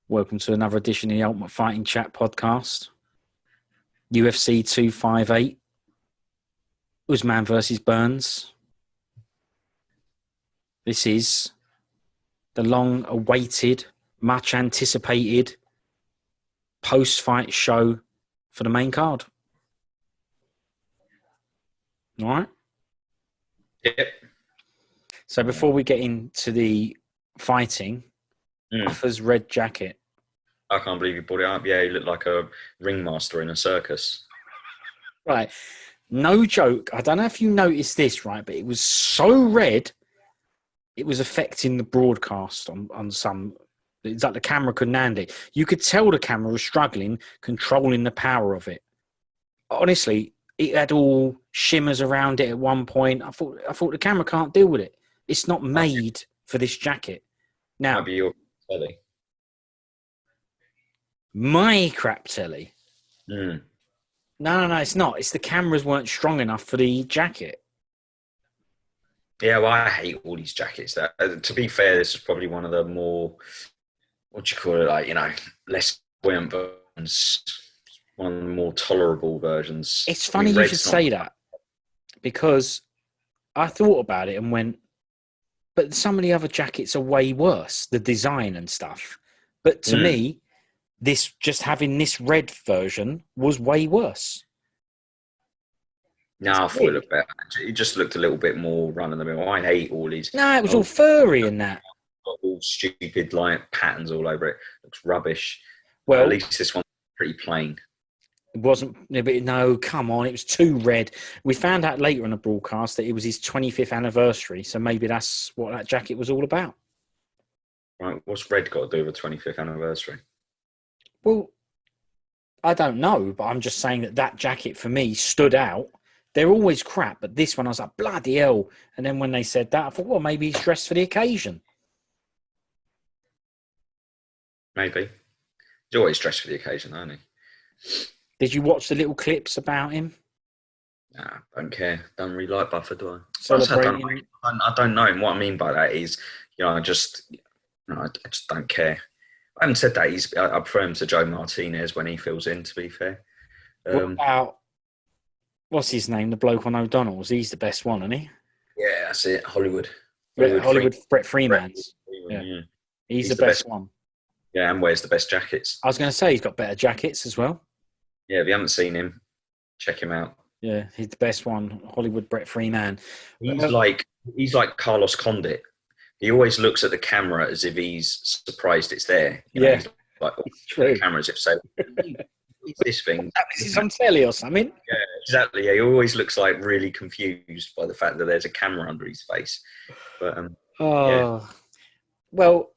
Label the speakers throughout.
Speaker 1: Welcome to another edition of the Ultimate Fighting Chat podcast. UFC 258. Usman versus Burns. This is the long-awaited, much-anticipated post-fight show for the main card. All right?
Speaker 2: Yep.
Speaker 1: So before we get into the fighting, Buffer's red jacket.
Speaker 2: I can't believe you brought it up. Yeah, he looked like a ringmaster in a circus.
Speaker 1: Right. No joke. I don't know if you noticed this, right, but it was so red, it was affecting the broadcast on some. It's like the camera couldn't handle it. You could tell the camera was struggling, controlling the power of it. Honestly, it had all shimmers around it at one point. I thought the camera can't deal with it. It's not made for this jacket. Now,
Speaker 2: Might be your telly.
Speaker 1: My crap telly.
Speaker 2: No,
Speaker 1: it's not. It's the cameras weren't strong enough for the jacket.
Speaker 2: Yeah, well, I hate all these jackets. To be fair, this is probably one of the more, what do you call it, less buoyant versions, one of the more tolerable versions.
Speaker 1: It's funny you should say that, because I thought about it and went, but some of the other jackets are way worse, the design and stuff. But to me, having this red version was way worse.
Speaker 2: No, I thought it looked better. It just looked a little bit more run of the mill. I hate all these.
Speaker 1: No, it was all furry and that.
Speaker 2: All stupid patterns all over it. Looks rubbish.
Speaker 1: Well,
Speaker 2: at least this one's pretty plain.
Speaker 1: It wasn't. No, come on. It was too red. We found out later on the broadcast that it was his 25th anniversary. So maybe that's what that jacket was all about.
Speaker 2: Right. What's red got to do with a 25th anniversary?
Speaker 1: Well, I don't know, but I'm just saying that jacket for me stood out. They're always crap, but this one I was like, bloody hell. And then when they said that, I thought, well, maybe he's dressed for the occasion.
Speaker 2: Maybe. He's always dressed for the occasion, isn't he?
Speaker 1: Did you watch the little clips about him?
Speaker 2: Nah, don't care. Don't really like Buffer, do I?
Speaker 1: Celebrating.
Speaker 2: I don't know. And what I mean by that is, I just don't care. I haven't said that. I prefer him to Joe Martinez when he fills in, to be fair.
Speaker 1: What about, what's his name? The bloke on O'Donnell's. He's the best one, isn't he?
Speaker 2: Yeah, that's it. Hollywood
Speaker 1: Brett Freeman's. Yeah. He's the best one.
Speaker 2: Yeah, and wears the best jackets.
Speaker 1: I was going to say he's got better jackets as well.
Speaker 2: Yeah, if you haven't seen him, check him out.
Speaker 1: Yeah, he's the best one. Hollywood Brett Freeman.
Speaker 2: He's like Carlos Condit. He always looks at the camera as if he's surprised it's there. He's like, the camera as if saying, "What's this thing?
Speaker 1: This is on telly or something."
Speaker 2: Yeah, exactly. Yeah, he always looks like really confused by the fact that there's a camera under his face. But
Speaker 1: well,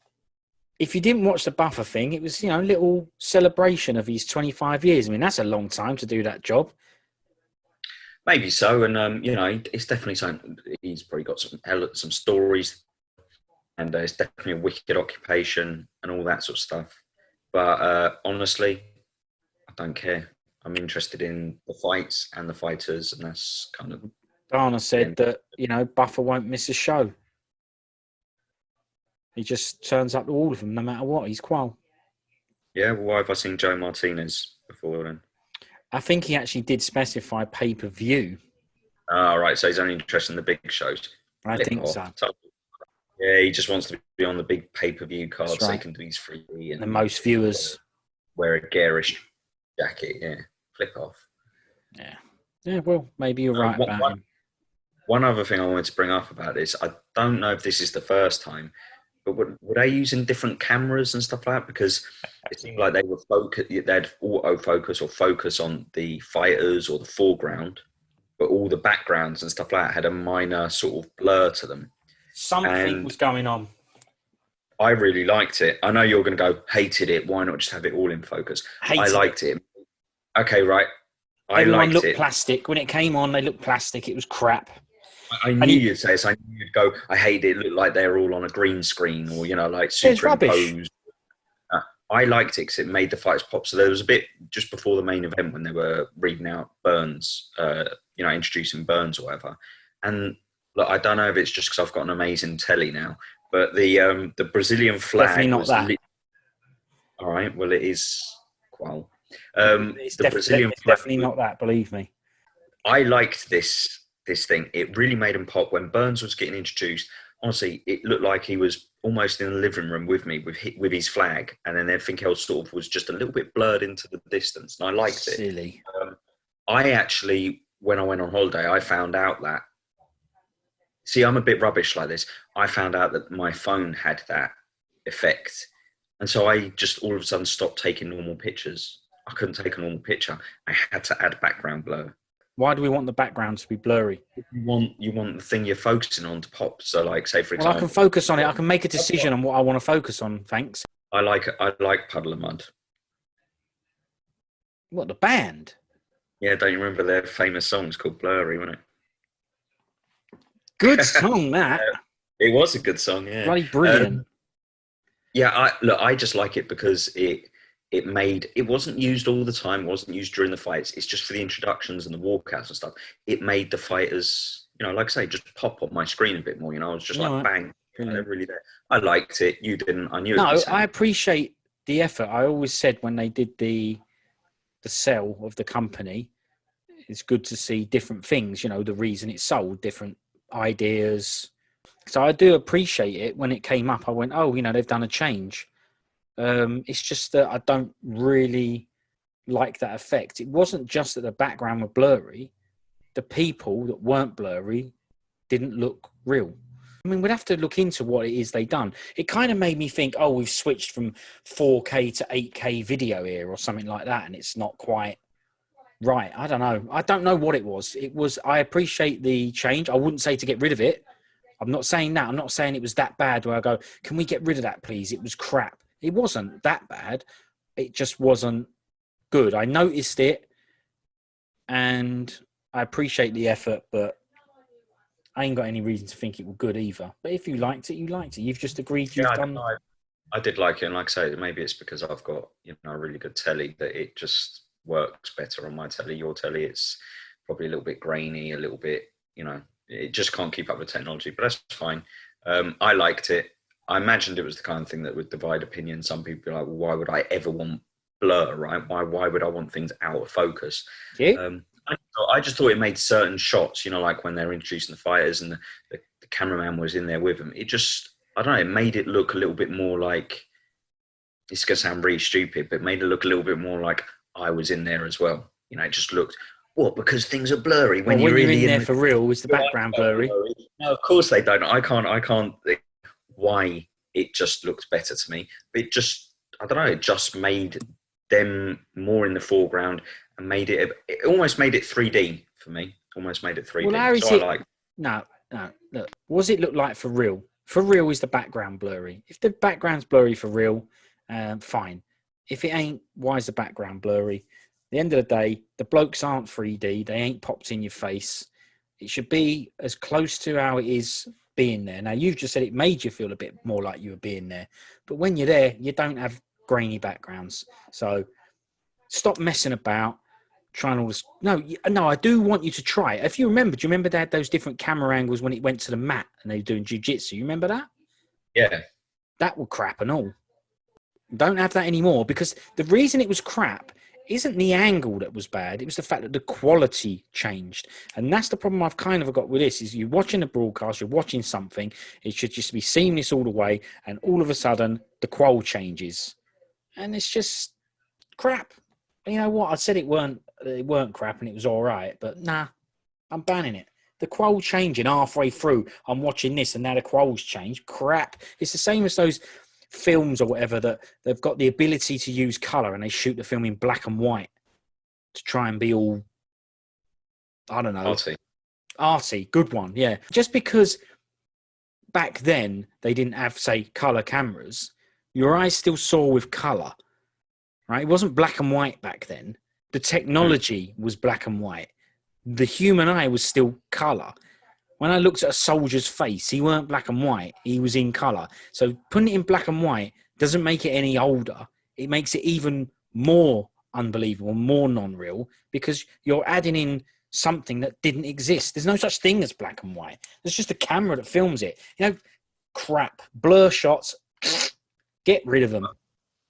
Speaker 1: if you didn't watch the Buffer thing, it was a little celebration of his 25 years. I mean, that's a long time to do that job.
Speaker 2: Maybe so, and it's definitely something. He's probably got some stories. And it's definitely a wicked occupation and all that sort of stuff. But honestly, I don't care. I'm interested in the fights and the fighters, and that's kind of...
Speaker 1: Dana said that, Buffer won't miss a show. He just turns up to all of them, no matter what. He's qual.
Speaker 2: Yeah, well, why have I seen Joe Martinez before then?
Speaker 1: I think he actually did specify pay-per-view.
Speaker 2: Oh, right, so he's only interested in the big shows.
Speaker 1: I think so.
Speaker 2: Yeah, he just wants to be on the big pay-per-view card so he can do his free and
Speaker 1: the most viewers.
Speaker 2: Wear a garish jacket, yeah. Flip off.
Speaker 1: Yeah. Yeah, well, maybe you're right about him.
Speaker 2: One other thing I wanted to bring up about this, I don't know if this is the first time, but were they using different cameras and stuff like that? Because it seemed like they'd autofocus or focus on the fighters or the foreground, but all the backgrounds and stuff like that had a minor sort of blur to them.
Speaker 1: Something was going on.
Speaker 2: I really liked it. I know you're going to go, hated it. Why not just have it all in focus? I liked it. Okay, right.
Speaker 1: Everyone looked plastic. When it came on, they looked plastic. It was crap.
Speaker 2: I knew you'd say this. I knew you'd go, I hate it. It looked like they were all on a green screen or, superimposed. I liked it because it made the fights pop. So there was a bit just before the main event when they were reading out Burns, introducing Burns or whatever. And look, I don't know if it's just because I've got an amazing telly now, but the Brazilian flag
Speaker 1: definitely not that.
Speaker 2: All right. Well, it is qual.
Speaker 1: It's
Speaker 2: The Brazilian fight,
Speaker 1: definitely not that. Believe me.
Speaker 2: I liked this thing. It really made him pop when Burns was getting introduced. Honestly, it looked like he was almost in the living room with me with his flag, and then everything else sort of was just a little bit blurred into the distance, and I liked it.
Speaker 1: Silly.
Speaker 2: I actually, when I went on holiday, I found out that. See, I'm a bit rubbish like this. I found out that my phone had that effect, and so I just all of a sudden stopped taking normal pictures. I couldn't take a normal picture. I had to add background blur.
Speaker 1: Why do we want the background to be blurry?
Speaker 2: You want the thing you're focusing on to pop. So, like, say for
Speaker 1: Well, I
Speaker 2: example,
Speaker 1: can focus on it. I can make a decision on what I want to focus on. Thanks.
Speaker 2: I like Puddle of Mud.
Speaker 1: What, the band?
Speaker 2: Yeah, don't you remember their famous songs called Blurry, wasn't it?
Speaker 1: Good song, that.
Speaker 2: It was a good song, yeah.
Speaker 1: Bloody brilliant.
Speaker 2: Yeah, I just like it because it wasn't used all the time, it wasn't used during the fights. It's just for the introductions and the walkouts and stuff. It made the fighters, like I say, just pop on my screen a bit more. I was just like, bang, they're really there. I liked it. You didn't. I knew.
Speaker 1: No, I appreciate the effort. I always said when they did the sell of the company, it's good to see different things. The reason it sold, different ideas. So I do appreciate it. When it came up, I went, oh, they've done a change. It's just that I don't really like that effect. It wasn't just that the background were blurry. The people that weren't blurry didn't look real. I mean, we'd have to look into what it is they done. It kind of made me think, oh, we've switched from 4K to 8K video here or something like that, and it's not quite right. I don't know. I don't know what it was. I appreciate the change. I wouldn't say to get rid of it. I'm not saying that. I'm not saying it was that bad where I go, can we get rid of that, please? It was crap. It wasn't that bad. It just wasn't good. I noticed it, and I appreciate the effort, but I ain't got any reason to think it was good either. But if you liked it, you liked it. You've just agreed you've done.
Speaker 2: I did like it, and like I say, maybe it's because I've got a really good telly that it just works better on my telly. Your telly, it's probably a little bit grainy, a little bit, it just can't keep up with technology. But that's fine. I liked it. I imagined it was the kind of thing that would divide opinion. Some people are like, well, why would I ever want blur, right? Why would I want things out of focus?
Speaker 1: Yeah.
Speaker 2: I just thought it made certain shots, like when they're introducing the fighters and the cameraman was in there with them. It just, I don't know, it made it look a little bit more like, it's going to sound really stupid, but it made it look a little bit more like I was in there as well. It just looked, because things are blurry. When you're really
Speaker 1: in there for real, is the background blurry?
Speaker 2: No, of course they don't. I can't, why it just looks better to me. But it just, I don't know, it just made them more in the foreground and made it almost made it 3D for me. Almost made it 3D.
Speaker 1: Well, how is
Speaker 2: so
Speaker 1: it?
Speaker 2: I like.
Speaker 1: No. Look, what does it look like for real? For real, is the background blurry? If the background's blurry for real, fine. If it ain't, why is the background blurry? At the end of the day, the blokes aren't 3D. They ain't popped in your face. It should be as close to how it is being there. Now, you've just said it made you feel a bit more like you were being there. But when you're there, you don't have grainy backgrounds. So stop messing about, trying all this. No, I do want you to try it. If you remember, do you remember they had those different camera angles when it went to the mat and they were doing jiu-jitsu? You remember that?
Speaker 2: Yeah.
Speaker 1: That was crap and all. Don't have that anymore, because the reason it was crap isn't the angle that was bad. It was the fact that the quality changed. And that's the problem I've kind of got with this, is you're watching a broadcast, you're watching something, it should just be seamless all the way, and all of a sudden the qual changes. And it's just crap. You know what? I said it weren't crap and it was all right, but nah, I'm banning it. The qual changing halfway through, I'm watching this and now the qual's changed. Crap. It's the same as those films or whatever that they've got the ability to use colour and they shoot the film in black and white to try and be all, I don't know. Arty. Good one, yeah. Just because back then they didn't have, say, colour cameras, your eyes still saw with colour, right? It wasn't black and white back then. The technology was black and white. The human eye was still colour. When I looked at a soldier's face, he weren't black and white. He was in colour. So putting it in black and white doesn't make it any older. It makes it even more unbelievable, more non-real, because you're adding in something that didn't exist. There's no such thing as black and white. There's just a camera that films it. Crap. Blur shots, get rid of them.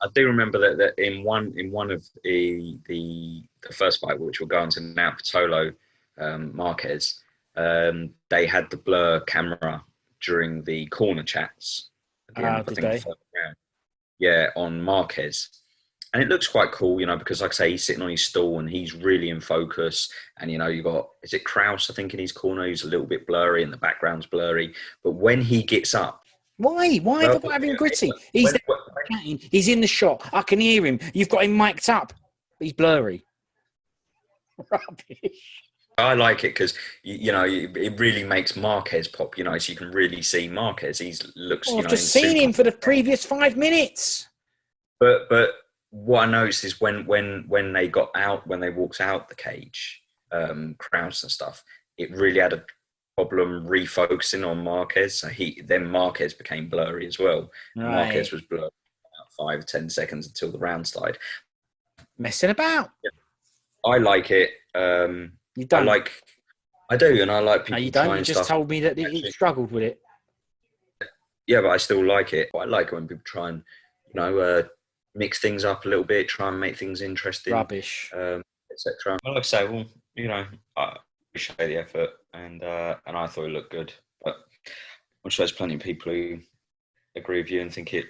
Speaker 2: I do remember that in one of the first fight, which we'll go on to now, Pitolo Marquez, they had the blur camera during the corner chats at the end of, I
Speaker 1: Did
Speaker 2: think, the
Speaker 1: they?
Speaker 2: first round. Yeah, on Marquez. And it looks quite cool, because like I say, he's sitting on his stool and he's really in focus. And, you got, is it Kraus, I think, in his corner, who's a little bit blurry and the background's blurry. But when he gets up.
Speaker 1: Why? Why have I got to have him gritty? He's there chatting. He's in the shot. I can hear him. You've got him mic'd up. He's blurry. Rubbish.
Speaker 2: I like it because, it really makes Marquez pop, so you can really see Marquez. He looks,
Speaker 1: I've just seen him for the previous 5 minutes.
Speaker 2: But what I noticed is when they got out, when they walked out the cage, Kraus and stuff, it really had a problem refocusing on Marquez. So then Marquez became blurry as well. Right. Marquez was blurry for about 5-10 seconds until the round started.
Speaker 1: Messing about.
Speaker 2: Yeah. I like it.
Speaker 1: You don't?
Speaker 2: I do, and I like people.
Speaker 1: No, you don't. You just told me that he struggled with it.
Speaker 2: Yeah, but I still like it. I like it when people try and, mix things up a little bit, try and make things interesting.
Speaker 1: Rubbish.
Speaker 2: Etc. Well, like I say, I appreciate the effort, and I thought it looked good. But I'm sure there's plenty of people who agree with you and think it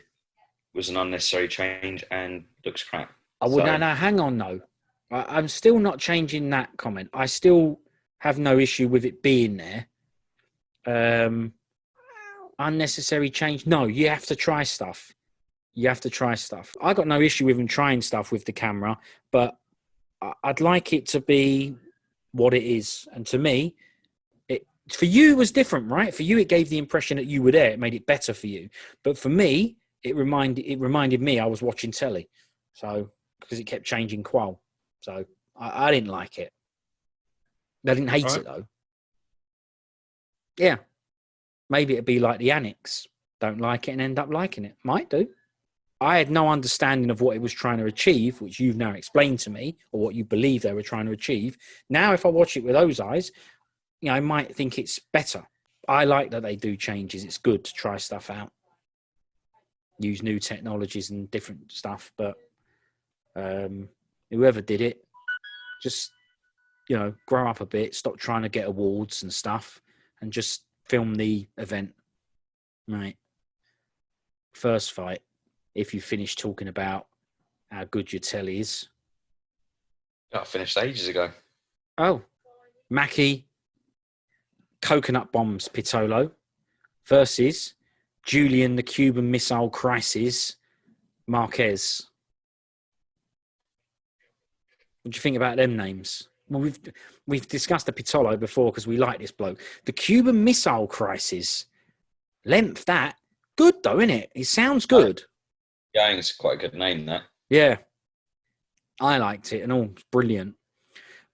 Speaker 2: was an unnecessary change and looks crap.
Speaker 1: No, hang on, no. I'm still not changing that comment. I still have no issue with it being there. Unnecessary change. No, you have to try stuff. I got no issue with him trying stuff with the camera, but I'd like it to be what it is. And to me, for you, it was different, right? For you, it gave the impression that you were there. It made it better for you. But for me, it reminded me I was watching telly. So, because it kept changing qual. So, I didn't like it. I didn't hate it, though. Yeah. Maybe it'd be like the Annex. Don't like it and end up liking it. Might do. I had no understanding of what it was trying to achieve, which you've now explained to me, or what you believe they were trying to achieve. Now, if I watch it with those eyes, I might think it's better. I like that they do changes. It's good to try stuff out, use new technologies and different stuff. But whoever did it, just, grow up a bit, stop trying to get awards and stuff, and just film the event. Right. First fight. If you finish talking about how good your telly is.
Speaker 2: I finished ages ago.
Speaker 1: Oh. Mackie, Coconut Bombs Pitolo versus Julian the Cuban Missile Crisis Marquez. What do you think about them names? Well, we've discussed the Pitolo before because we like this bloke. The Cuban Missile Crisis. Length, that. Good, though, isn't it? It sounds good.
Speaker 2: Yeah, I think it's quite a good name, that.
Speaker 1: Yeah. I liked it and all. It's brilliant.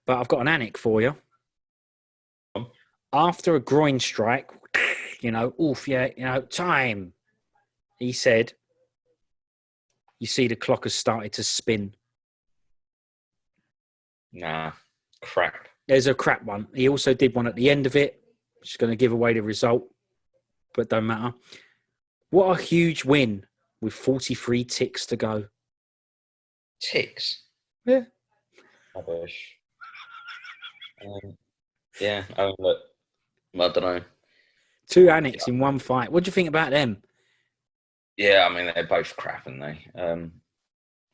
Speaker 1: But I've got an anec for you. After a groin strike, time. He said, you see the clock has started to spin.
Speaker 2: Nah, crap.
Speaker 1: There's a crap one. He also did one at the end of it, which is going to give away the result, but don't matter. What a huge win with 43 ticks to go.
Speaker 2: Ticks?
Speaker 1: Yeah.
Speaker 2: Rubbish. Yeah, look, I don't know.
Speaker 1: 2 anecs in one fight. What do you think about them?
Speaker 2: Yeah, I mean, they're both crap, aren't they?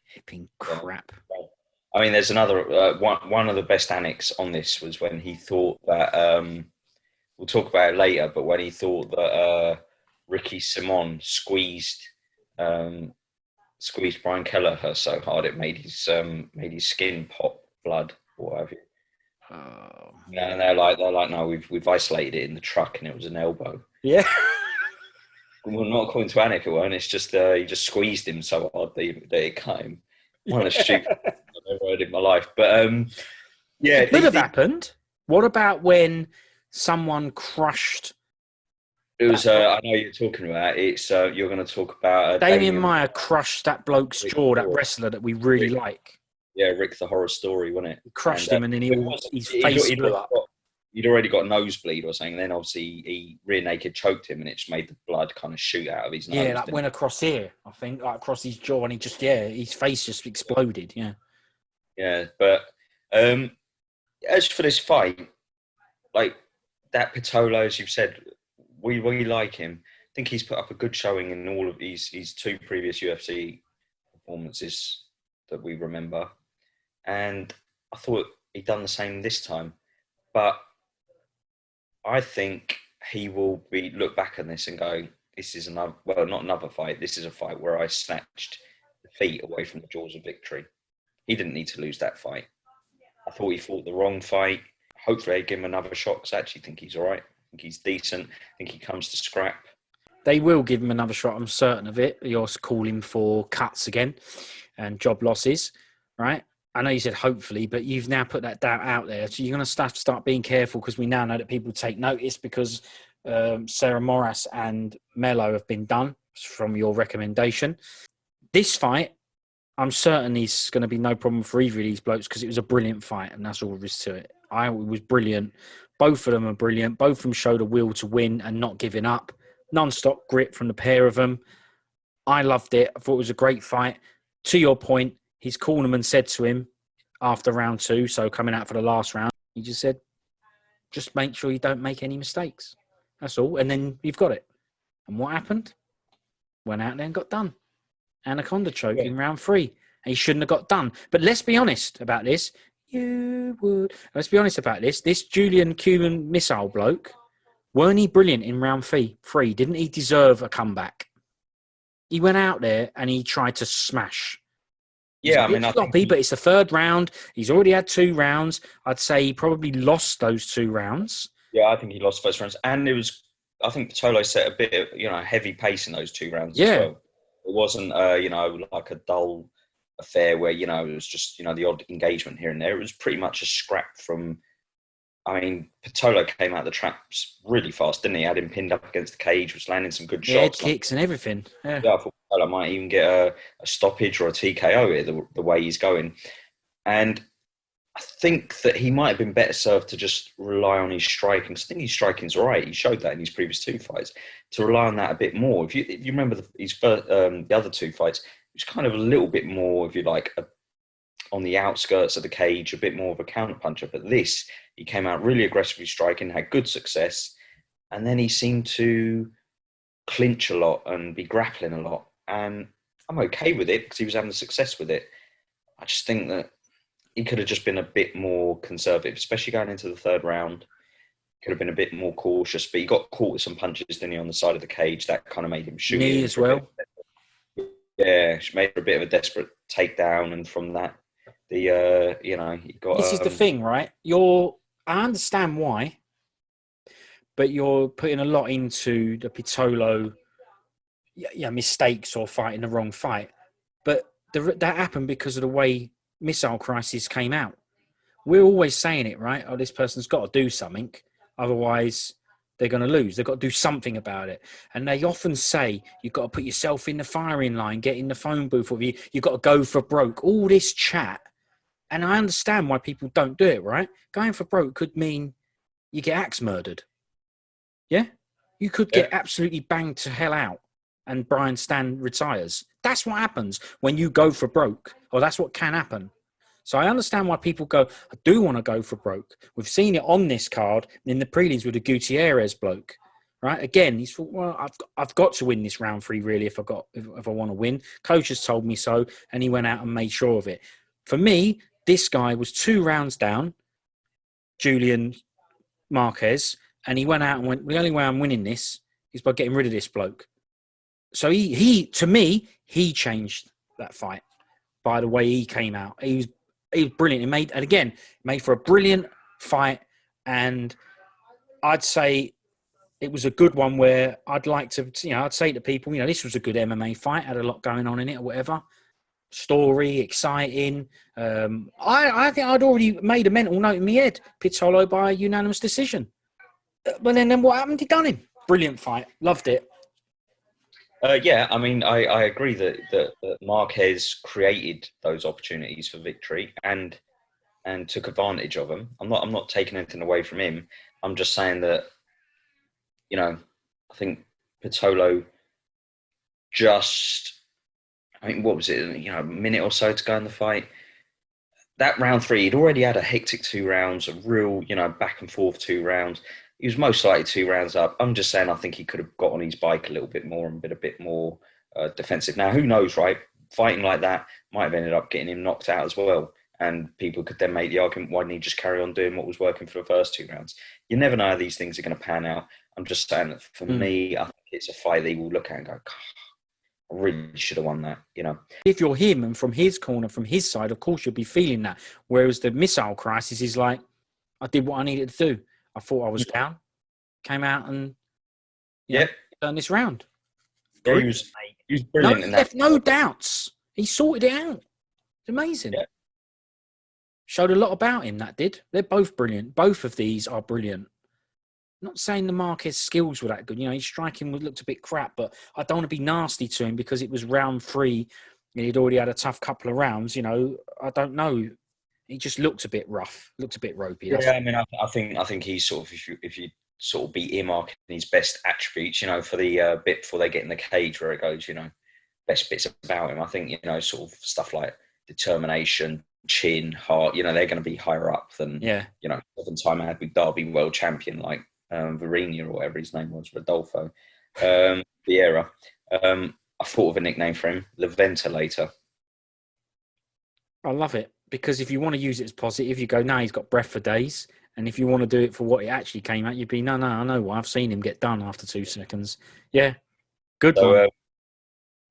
Speaker 1: Hipping crap.
Speaker 2: I mean, there's another one of the best anecs on this was when he thought that we'll talk about it later, but when he thought that Ricky Simone squeezed Brian Kelleher so hard it made his skin pop blood or whatever.
Speaker 1: Oh,
Speaker 2: and they're like, no, we've isolated it in the truck and it was an elbow.
Speaker 1: Yeah.
Speaker 2: Well, not according to Anik, it won't. It's just he just squeezed him so hard that it cut him. One of the stupid I've ever heard in my life. But yeah,
Speaker 1: it could have happened. What about when someone crushed?
Speaker 2: It was. I know you're talking about. It's. You're going to talk about.
Speaker 1: Damien Meyer crushed that bloke's jaw. That wrestler that we really like.
Speaker 2: Yeah, Rick the Horror Story, wasn't it?
Speaker 1: He crushed him, and then his face blew up.
Speaker 2: he'd already got a nosebleed or something. Then obviously he rear naked choked him, and it just made the blood kind of shoot out of his nose.
Speaker 1: Yeah, that went across here, I think, like across his jaw, and he just, his face just exploded. Yeah.
Speaker 2: Yeah, but as for this fight, like that Pitolo, as you've said, we like him. I think he's put up a good showing in all of his 2 previous UFC performances that we remember, and I thought he'd done the same this time. But I think he will look back on this and go, "This is another, well, not another fight. This is a fight where I snatched defeat away from the jaws of victory." He didn't need to lose that fight. I thought he fought the wrong fight. Hopefully, they give him another shot because I actually think he's all right. I think he's decent. I think he comes to scrap.
Speaker 1: They will give him another shot. I'm certain of it. You're calling for cuts again and job losses, right? I know you said hopefully, but you've now put that doubt out there. So you're going to have to start being careful because we now know that people take notice because Sarah Moras and Mello have been done from your recommendation. This fight, I'm certain is going to be no problem for either of these blokes because it was a brilliant fight and that's all there is to it. It was brilliant. Both of them are brilliant. Both of them showed a will to win and not giving up. Non-stop grit from the pair of them. I loved it. I thought it was a great fight. To your point, his cornerman said to him after round 2, so coming out for the last round, he just said, just make sure you don't make any mistakes. That's all. And then you've got it. And what happened? Went out there and got done. Anaconda choke in round 3. And he shouldn't have got done. But let's be honest about this. You would. Let's be honest about this. This Julian Cuban missile bloke, weren't he brilliant in round 3? Didn't he deserve a comeback? He went out there and he tried to smash.
Speaker 2: Yeah, I mean,
Speaker 1: sloppy, but it's the 3rd round. He's already had 2 rounds. I'd say he probably lost those 2 rounds.
Speaker 2: Yeah, I think he lost first rounds, and I think Pitolo set a bit of heavy pace in those 2 rounds as well. It wasn't like a dull affair where it was just the odd engagement here and there. It was pretty much a scrap from. I mean, Pitolo came out the traps really fast, didn't he? Had him pinned up against the cage, was landing some good shots.
Speaker 1: Head kicks and everything. Yeah,
Speaker 2: I thought Pitolo might even get a stoppage or a TKO here, the way he's going. And I think that he might have been better served to just rely on his striking. I think his striking's all right. He showed that in his previous 2 fights. To rely on that a bit more. If you remember his first, the other 2 fights, it was kind of a little bit more, if you like, on the outskirts of the cage, a bit more of a counterpuncher. But this, he came out really aggressively striking, had good success, and then he seemed to clinch a lot and be grappling a lot. And I'm okay with it because he was having success with it. I just think that he could have just been a bit more conservative, especially going into the 3rd round. Could have been a bit more cautious, but he got caught with some punches, didn't he, on the side of the cage? That kind of made him shoot.
Speaker 1: Knee as well.
Speaker 2: Yeah, made for a bit of a desperate takedown, and from that, he got.
Speaker 1: This is the thing, right? I understand why, but you're putting a lot into the Pitolo mistakes or fighting the wrong fight. But that happened because of the way Missile Crisis came out. We're always saying it, right? Oh, this person's got to do something. Otherwise, they're going to lose. They've got to do something about it. And they often say, you've got to put yourself in the firing line, get in the phone booth, or you've got to go for broke. All this chat. And I understand why people don't do it, right? Going for broke could mean you get axe murdered. Yeah? You could get absolutely banged to hell out and Brian Stan retires. That's what happens when you go for broke, or that's what can happen. So I understand why people go, I do want to go for broke. We've seen it on this card in the prelims with the Gutierrez bloke, right? Again, he's thought, well, I've got to win this round 3 really if I want to win. Coach has told me so, and he went out and made sure of it. For me, this guy was 2 rounds down, Julian Marquez, and he went out and went, the only way I'm winning this is by getting rid of this bloke. So he to me, he changed that fight by the way he came out. He was brilliant. It made for a brilliant fight. And I'd say it was a good one where I'd like to, I'd say to people, this was a good MMA fight, had a lot going on in it or whatever. Story, exciting. I think I'd already made a mental note in my head. Pitolo by unanimous decision. But then what happened? He done him. Brilliant fight. Loved it.
Speaker 2: Yeah, I mean, I agree that Marquez created those opportunities for victory, and and took advantage of him. I'm not taking anything away from him. I'm just saying that, you know, I think Pitolo just, I mean, what was it? You know, a minute or so to go in the fight. That round 3, he'd already had a hectic 2 rounds, a real, you know, back and forth 2 rounds. He was most likely 2 rounds up. I'm just saying, I think he could have got on his bike a little bit more and been a bit more defensive. Now, who knows, right? Fighting like that might have ended up getting him knocked out as well. And people could then make the argument, why didn't he just carry on doing what was working for the first 2 rounds? You never know how these things are going to pan out. I'm just saying that for me, I think it's a fight that he will look at and go, I really should have won that, you know.
Speaker 1: If you're him and from his corner, from his side, of course you'll be feeling that. Whereas the missile crisis is like, I did what I needed to do. I thought I was down, came out and turned this round.
Speaker 2: Yeah, he was brilliant in that.
Speaker 1: Left no doubts. He sorted it out. It's amazing. Yeah. Showed a lot about him, that did. They're both brilliant. Both of these are brilliant. Not saying the Marquez skills were that good. You know, his striking looked a bit crap, but I don't want to be nasty to him because it was round 3 and he'd already had a tough couple of rounds. You know, I don't know. He just looked a bit rough, looked a bit ropey.
Speaker 2: Yeah, I mean, I think he's sort of, if you sort of be earmarking his best attributes, you know, for the bit before they get in the cage where it goes, you know, best bits about him. I think, you know, sort of stuff like determination, chin, heart, you know, they're going to be higher up than, you know, 7-time Adwig Derby world champion like Varina or whatever his name was, Rodolfo Vieira. I thought of a nickname for him, the Ventilator.
Speaker 1: I love it because if you want to use it as positive, you go, no, he's got breath for days. And if you want to do it for what it actually came at, you'd be, no, I know why. I've seen him get done after 2 seconds. Yeah, good one.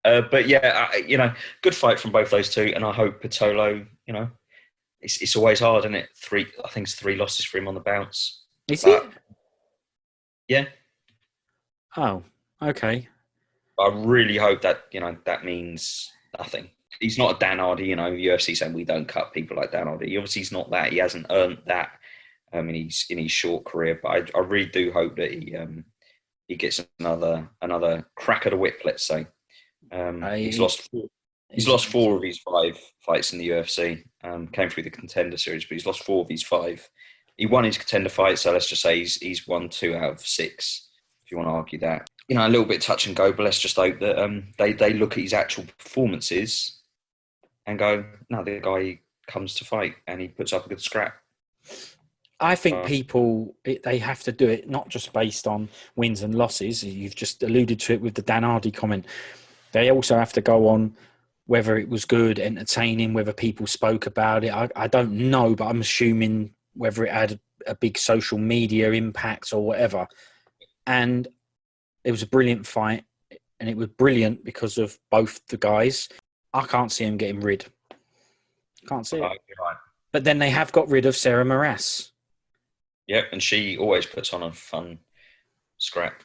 Speaker 2: But yeah, you know, good fight from both those two. And I hope Pitolo, you know, it's always hard, isn't it? I think it's 3 losses for him on the bounce.
Speaker 1: Is it?
Speaker 2: Yeah.
Speaker 1: Oh, okay.
Speaker 2: I really hope that, you know, that means nothing. He's not a Dan Hardy, you know, UFC saying we don't cut people like Dan Hardy. Obviously, he's not that. He hasn't earned that in his short career. But I really do hope that he gets another crack at the whip, let's say. He's lost 4 of his 5 fights in the UFC. Came through the Contender Series, but he's lost 4 of his 5. He won his Contender fight, so let's just say he's won 2 out of 6, if you want to argue that. You know, a little bit touch and go, but let's just hope that they look at his actual performances and go, no, the guy comes to fight and he puts up a good scrap.
Speaker 1: I think people, they have to do it not just based on wins and losses. You've just alluded to it with the Dan Hardy comment. They also have to go on whether it was good, entertaining, whether people spoke about it. I don't know, but I'm assuming whether it had a big social media impact or whatever. And it was a brilliant fight, and it was brilliant because of both the guys. I can't see him getting rid. Can't see it. Right. But then they have got rid of Sarah Moras.
Speaker 2: Yep, and she always puts on a fun scrap.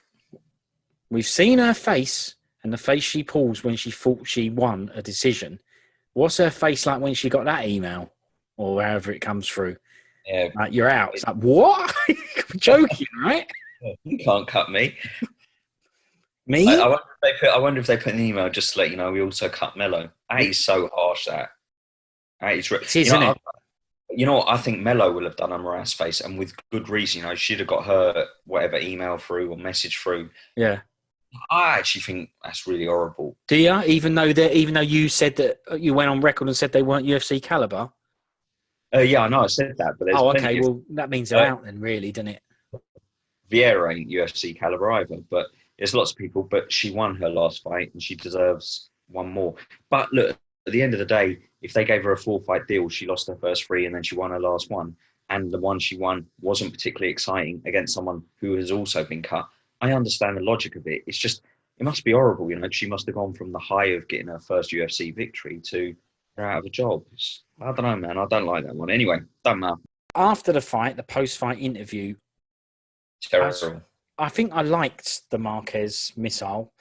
Speaker 1: We've seen her face and the face she pulls when she thought she won a decision. What's her face like when she got that email or however it comes through?
Speaker 2: Yeah.
Speaker 1: Like, you're out. It's like, what? You're joking, right?
Speaker 2: You can't cut me.
Speaker 1: Me?
Speaker 2: I wonder if they put an email just to let you know we also cut Mello. That is so harsh, that.
Speaker 1: Isn't it?
Speaker 2: You know what? I think Mello will have done a Moras face, and with good reason. You know, she'd have got her whatever email through or message through.
Speaker 1: Yeah.
Speaker 2: I actually think that's really horrible.
Speaker 1: Do you? Even though you said that you went on record and said they weren't UFC caliber?
Speaker 2: Yeah, I know I said that, but there's
Speaker 1: okay. Well, that means they're out then, really, doesn't it?
Speaker 2: Vieira ain't UFC caliber either, but there's lots of people. But she won her last fight, and she deserves one more. But look, at the end of the day, if they gave her a 4-fight deal, she lost her first 3, and then she won her last one, and the one she won wasn't particularly exciting against someone who has also been cut. I understand the logic of it. It's just, it must be horrible, you know. She must have gone from the high of getting her first UFC victory to her out of a job. I don't know, man. I don't like that one. Anyway, don't matter.
Speaker 1: After the fight, the post-fight interview,
Speaker 2: terrible.
Speaker 1: I think I liked the Marquez missile.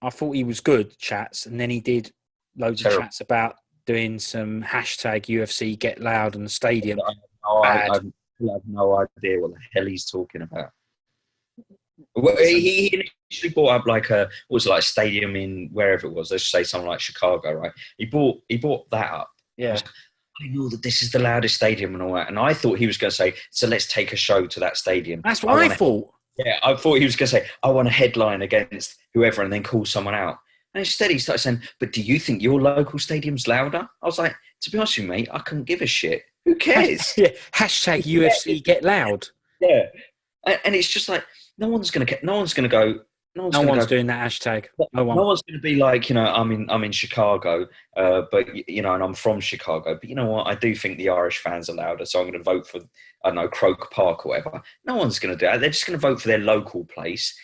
Speaker 1: I thought he was good, chats, and then he did loads of chats about doing some hashtag UFC Get Loud in the stadium.
Speaker 2: I have no idea what the hell he's talking about. Well, he initially brought up like a stadium in wherever it was. Let's say something like Chicago, right? He brought that up.
Speaker 1: Yeah,
Speaker 2: I know that this is the loudest stadium and all that. And I thought he was going to say, so let's take a show to that stadium.
Speaker 1: That's what I
Speaker 2: wanna
Speaker 1: thought.
Speaker 2: Yeah, I thought he was going to say, I want a headline against whoever and then call someone out. And instead he started saying, but do you think your local stadium's louder? I was like, to be honest with you, mate, I couldn't give a shit. Who cares?
Speaker 1: Yeah. Hashtag UFC get loud.
Speaker 2: Yeah. And it's just like, no one's going to go,
Speaker 1: No one's doing that hashtag. No one.
Speaker 2: no one's going to be like, I'm in Chicago, but and I'm from Chicago. But you know what? I do think the Irish fans are louder, so I'm going to vote for, I don't know, Croke Park or whatever. No one's going to do that. They're just going to vote for their local place.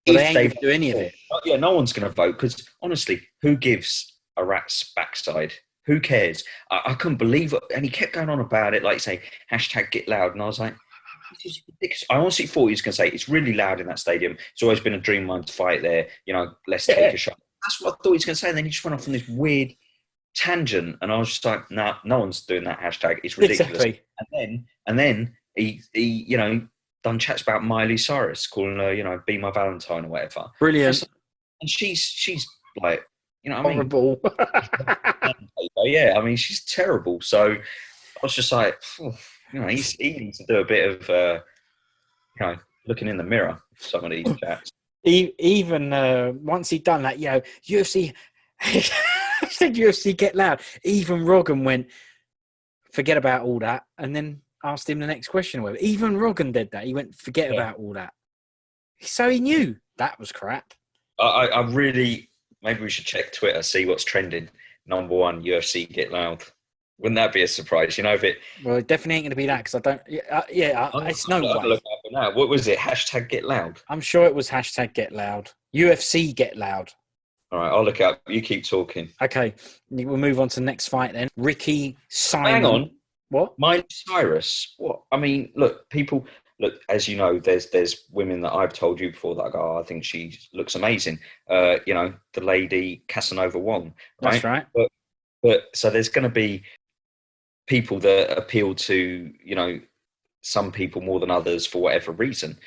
Speaker 1: But they ain't going to do any of it.
Speaker 2: Yeah, no one's going to vote because honestly, who gives a rat's backside? Who cares? I couldn't believe it, and he kept going on about it, like say hashtag get loud, and I was like, this is ridiculous. I honestly thought he was going to say it's really loud in that stadium. It's always been a dream of mine to fight there. Let's take a shot. That's what I thought he was going to say. And then he just went off on this weird tangent, and I was just like, nah, no one's doing that hashtag. It's ridiculous.
Speaker 1: Exactly.
Speaker 2: And then he done chats about Miley Cyrus, calling her, be my Valentine or whatever.
Speaker 1: Brilliant.
Speaker 2: And she's like, what
Speaker 1: horrible.
Speaker 2: I mean? Yeah, I mean, she's terrible. So I was just like, he needs to do a bit of, looking in the mirror. Some of these chats.
Speaker 1: Even once he'd done that, UFC, I said UFC get loud. Even Rogan went, forget about all that, and then asked him the next question. Or whatever. Even Rogan did that. He went, forget about all that. So he knew that was crap.
Speaker 2: I really, maybe we should check Twitter, see what's trending. Number one, UFC get loud. Wouldn't that be a surprise? If it.
Speaker 1: Well, it definitely ain't going to be that because I don't. It's no way.
Speaker 2: Look up now. What was it? Hashtag get loud.
Speaker 1: I'm sure it was hashtag get loud. UFC get loud.
Speaker 2: All right, I'll look it up. You keep talking.
Speaker 1: Okay, we'll move on to the next fight then. Ricky Simon.
Speaker 2: Hang on.
Speaker 1: What?
Speaker 2: Miley Cyrus. What? I mean, look, people. Look, as you know, there's women that I've told you before that go, I think she looks amazing. The lady Casanova Wong. Right?
Speaker 1: That's right.
Speaker 2: But so there's going to be people that appeal to, some people more than others for whatever reason.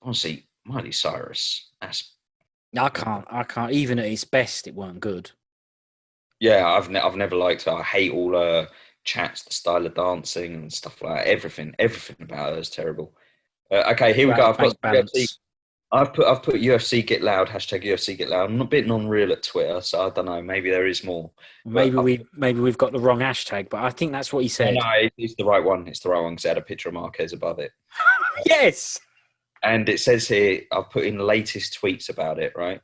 Speaker 2: Honestly, Miley Cyrus,
Speaker 1: I can't. Even at its best, it weren't good.
Speaker 2: Yeah, I've never liked her. I hate all her chats, the style of dancing and stuff like that. Everything about her is terrible. Okay, here we go. I've put UFC get loud, hashtag UFC get loud. I'm a bit non-real at Twitter, so I don't know. Maybe there is more.
Speaker 1: Maybe we've got the wrong hashtag, but I think that's what he said.
Speaker 2: No, it's the right one. It's the right one because it had a picture of Marquez above it.
Speaker 1: Yes.
Speaker 2: And it says here, I've put in the latest tweets about it, right?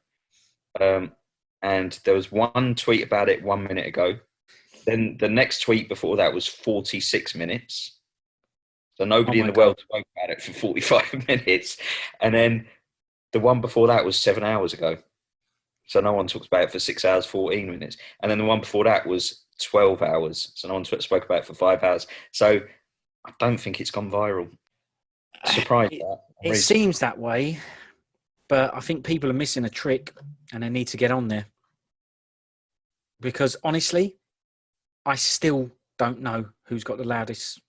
Speaker 2: And there was one tweet about it 1 minute ago. Then the next tweet before that was 46 minutes. So nobody in the world spoke about it for 45 minutes. And then the one before that was 7 hours ago. So no one talks about it for 6 hours, 14 minutes. And then the one before that was 12 hours. So no one spoke about it for 5 hours. So I don't think it's gone viral. Surprised that.
Speaker 1: It seems that way, but I think people are missing a trick and they need to get on there. Because honestly, I still don't know who's got the loudest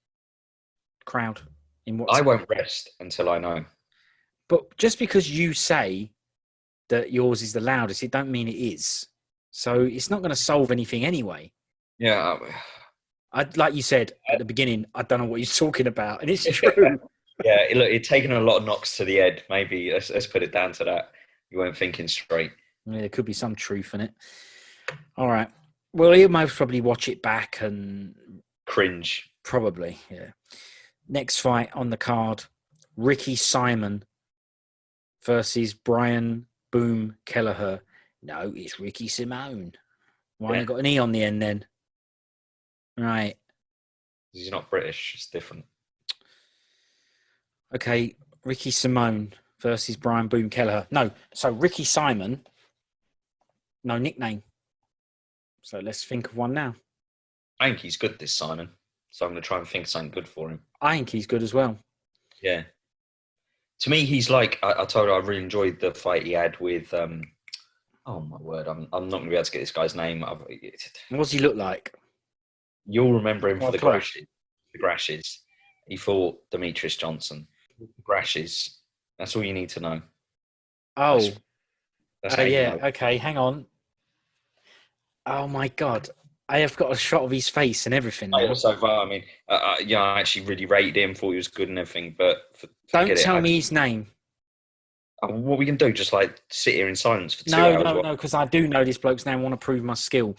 Speaker 1: crowd in what.
Speaker 2: I won't rest until I know.
Speaker 1: But just because you say that yours is the loudest, it don't mean it is. So it's not going to solve anything anyway.
Speaker 2: Yeah.
Speaker 1: Like you said at the beginning, I don't know what you're talking about, and it's true.
Speaker 2: Yeah, look, it's taken a lot of knocks to the head. Maybe let's put it down to that. You weren't thinking straight.
Speaker 1: Yeah, there could be some truth in it. All right. Well, he'll most probably watch it back and
Speaker 2: cringe.
Speaker 1: Probably, yeah. Next fight on the card, Ricky Simon versus Brian Boom Kelleher. No, it's Ricky Simone. Why ain't you got an E on the end then? Right.
Speaker 2: He's not British. It's different.
Speaker 1: Okay, Ricky Simone versus Brian Boom Kelleher. No, so Ricky Simon, no nickname. So let's think of one now.
Speaker 2: I think he's good, this Simon. So I'm going to try and think of something good for him.
Speaker 1: I think he's good as well.
Speaker 2: Yeah. To me, he's like, I told you I really enjoyed the fight he had with, oh my word, I'm not going to be able to get this guy's name.
Speaker 1: What does he look like?
Speaker 2: You'll remember him for the Grashes. He fought Demetrius Johnson. Grashes. That's all you need to know.
Speaker 1: Oh.
Speaker 2: That's
Speaker 1: yeah. Okay, hang on. Oh my God. I have got a shot of his face and everything now.
Speaker 2: So far, I mean, yeah, I actually really rated him, thought he was good and everything, but
Speaker 1: Don't tell me his name.
Speaker 2: What we can do, just like sit here in silence for 2
Speaker 1: No,
Speaker 2: hours.
Speaker 1: no, because I do know this bloke's name. I want to prove my skill.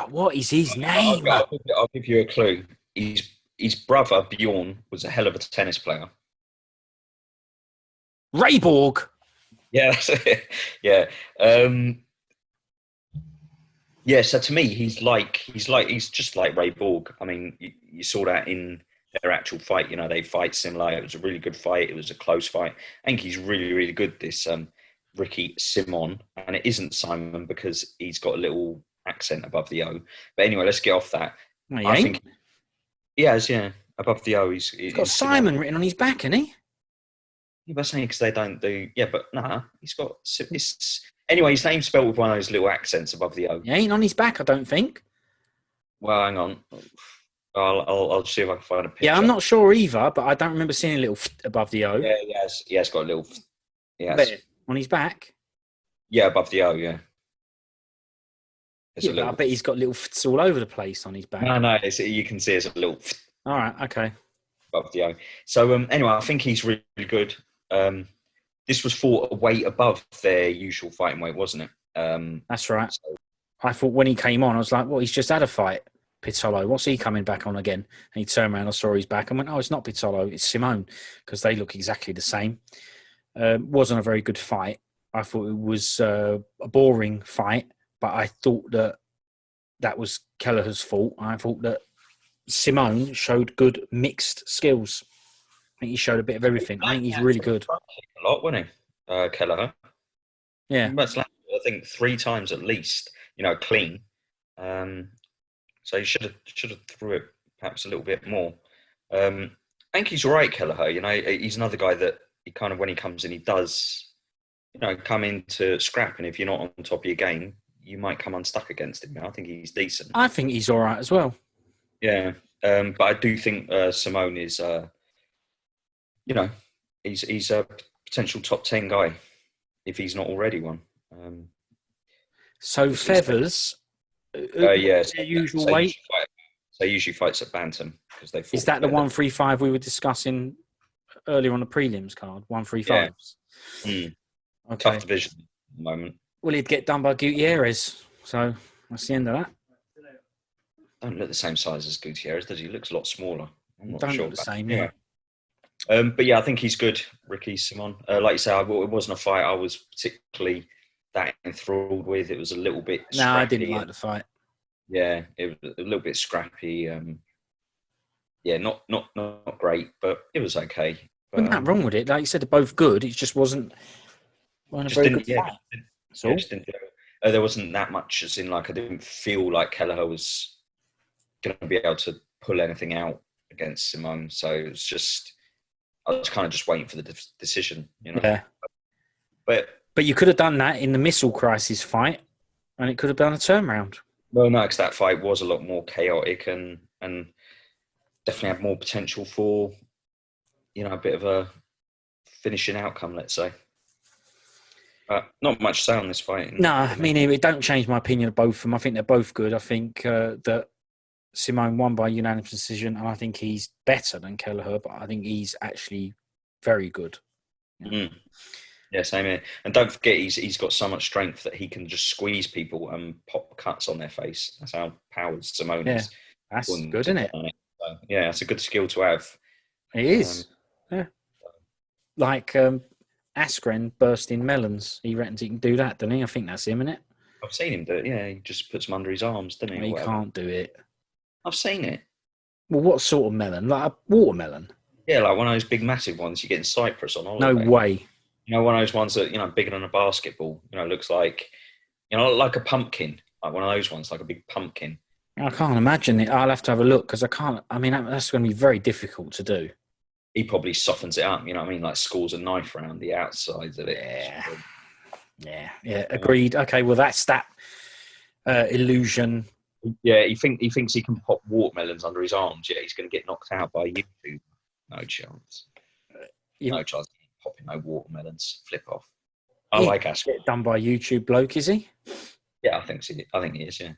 Speaker 1: What is his name?
Speaker 2: I'll give you a clue. His brother, Bjorn, was a hell of a tennis player.
Speaker 1: Rayborg.
Speaker 2: Yeah, that's it. Yeah. Yeah, so to me, he's just like Ray Borg. I mean, you saw that in their actual fight. You know, they fight similar. It was a really good fight. It was a close fight. I think he's really, really good. This Ricky Simone, and it isn't Simon because he's got a little accent above the O. But anyway, let's get off that.
Speaker 1: No, he
Speaker 2: I
Speaker 1: ain't.
Speaker 2: think he has, yeah, above the O.
Speaker 1: He's got Simon written on his back, hasn't he?
Speaker 2: Yeah, but saying because they don't do. Yeah, but nah, he's got. Anyway, his name's spelled with one of those little accents above the O.
Speaker 1: He ain't on his back, I don't think.
Speaker 2: Well, hang on. I'll see if I can find a picture.
Speaker 1: Yeah, I'm not sure either, but I don't remember seeing a little above the O.
Speaker 2: Yeah, he has got a little. Yes.
Speaker 1: On his back?
Speaker 2: Yeah, above the O, yeah.
Speaker 1: I bet he's got little fts all over the place on his back.
Speaker 2: No, you can see it's a little.
Speaker 1: All right, okay.
Speaker 2: Above the O. So anyway, I think he's really good. This was fought a weight above their usual fighting weight, wasn't it?
Speaker 1: That's right. So, I thought when he came on, I was like, well, he's just had a fight. Pitolo, what's he coming back on again? And he turned around, I saw his back and went, oh, it's not Pitolo, it's Simone, because they look exactly the same. Wasn't a very good fight. I thought it was a boring fight, but I thought that was Kelleher's fault. I thought that Simone showed good mixed skills. I think he showed a bit of everything. I think he's really good.
Speaker 2: A lot, wasn't he? Kelleher.
Speaker 1: Yeah.
Speaker 2: I think 3 times at least, clean. So he should have threw it perhaps a little bit more. I think he's all right, Kelleher. He's another guy that he kind of, when he comes in, he does, come into scrap. And if you're not on top of your game, you might come unstuck against him. I think he's decent.
Speaker 1: I think he's all right as well.
Speaker 2: Yeah. But I do think Simone is, he's a potential top 10 guy if he's not already one.
Speaker 1: So Feathers,
Speaker 2: yeah,
Speaker 1: their usual weight.
Speaker 2: They usually fights at bantam because they.
Speaker 1: Is that the 135 we were discussing earlier on the prelims card? 135.
Speaker 2: Yeah. Okay. Tough division at the moment.
Speaker 1: Well, he'd get done by Gutierrez, so that's the end of that.
Speaker 2: Don't look the same size as Gutierrez, does he? Looks a lot smaller. I'm not
Speaker 1: Don't
Speaker 2: sure
Speaker 1: look the same, yeah.
Speaker 2: But yeah, I think he's good, Ricky Simone. Like you say, it wasn't a fight I was particularly that enthralled with. It was a little bit scrappy.
Speaker 1: No, I didn't like the fight.
Speaker 2: Yeah, it was a little bit scrappy. Yeah, not great, but it was okay. But,
Speaker 1: Wasn't that wrong with it? Like you said, they're both good. It just wasn't a very good fight.
Speaker 2: There wasn't that much, as in, like, I didn't feel like Kelleher was going to be able to pull anything out against Simone. So it was just, I was kind of just waiting for the decision,
Speaker 1: Yeah.
Speaker 2: But
Speaker 1: you could have done that in the missile crisis fight, and it could have been a turnaround.
Speaker 2: Well, no, because that fight was a lot more chaotic and definitely had more potential for, a bit of a finishing outcome, let's say. Not much to say on this fight.
Speaker 1: No, I mean, it don't change my opinion of both of them. I think they're both good. I think that Simone won by unanimous decision, and I think he's better than Kelleher, but I think he's actually very good.
Speaker 2: Yeah, same here. And don't forget, he's got so much strength that he can just squeeze people and pop cuts on their face. That's how powered Simone is.
Speaker 1: That's good, isn't it?
Speaker 2: So, yeah, it's a good skill to have.
Speaker 1: It is. Yeah. Like Askren bursting melons. He reckons he can do that, doesn't he? I think that's him, isn't it?
Speaker 2: I've seen him do it, yeah. He just puts them under his arms, doesn't he?
Speaker 1: He can't do it.
Speaker 2: I've seen it.
Speaker 1: Well, what sort of melon? Like a watermelon?
Speaker 2: Yeah, like one of those big, massive ones you get in Cyprus on holiday.
Speaker 1: No way.
Speaker 2: One of those ones that, bigger than a basketball, looks like, like a pumpkin, like one of those ones, like a big pumpkin.
Speaker 1: I can't imagine it. I'll have to have a look because I can't. I mean, that's going to be very difficult to do.
Speaker 2: He probably softens it up, like scores a knife around the outsides of it.
Speaker 1: Yeah. Agreed. Okay, well, that's that illusion.
Speaker 2: Yeah, he thinks he can pop watermelons under his arms. Yeah, he's going to get knocked out by YouTube. No chance. No chance. Popping no watermelons, flip off. I like Askren.
Speaker 1: Done by YouTube bloke, is he?
Speaker 2: Yeah, I think so. I think he is. Yeah.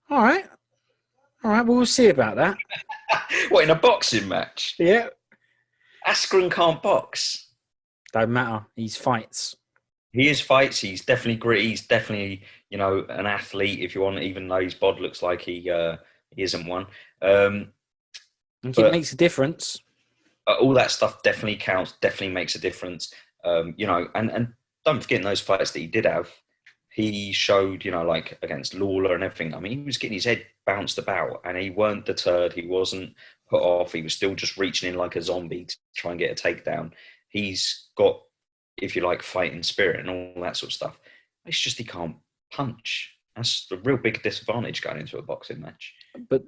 Speaker 1: All right. All right. Well, we'll see about that.
Speaker 2: What, in a boxing match?
Speaker 1: Yeah.
Speaker 2: Askren can't box.
Speaker 1: Don't matter. He's fights.
Speaker 2: He is fights. He's definitely gritty. He's definitely, an athlete. If you want, even though his bod looks like he isn't one.
Speaker 1: I think it
Speaker 2: But
Speaker 1: makes a difference.
Speaker 2: all that stuff definitely counts. Definitely makes a difference. And don't forget in those fights that he did have, he showed, like against Lawler and everything. I mean, he was getting his head bounced about, and he weren't deterred. He wasn't put off. He was still just reaching in like a zombie to try and get a takedown. He's got, if you like, fighting spirit and all that sort of stuff. It's just he can't punch. That's the real big disadvantage going into a boxing match.
Speaker 1: But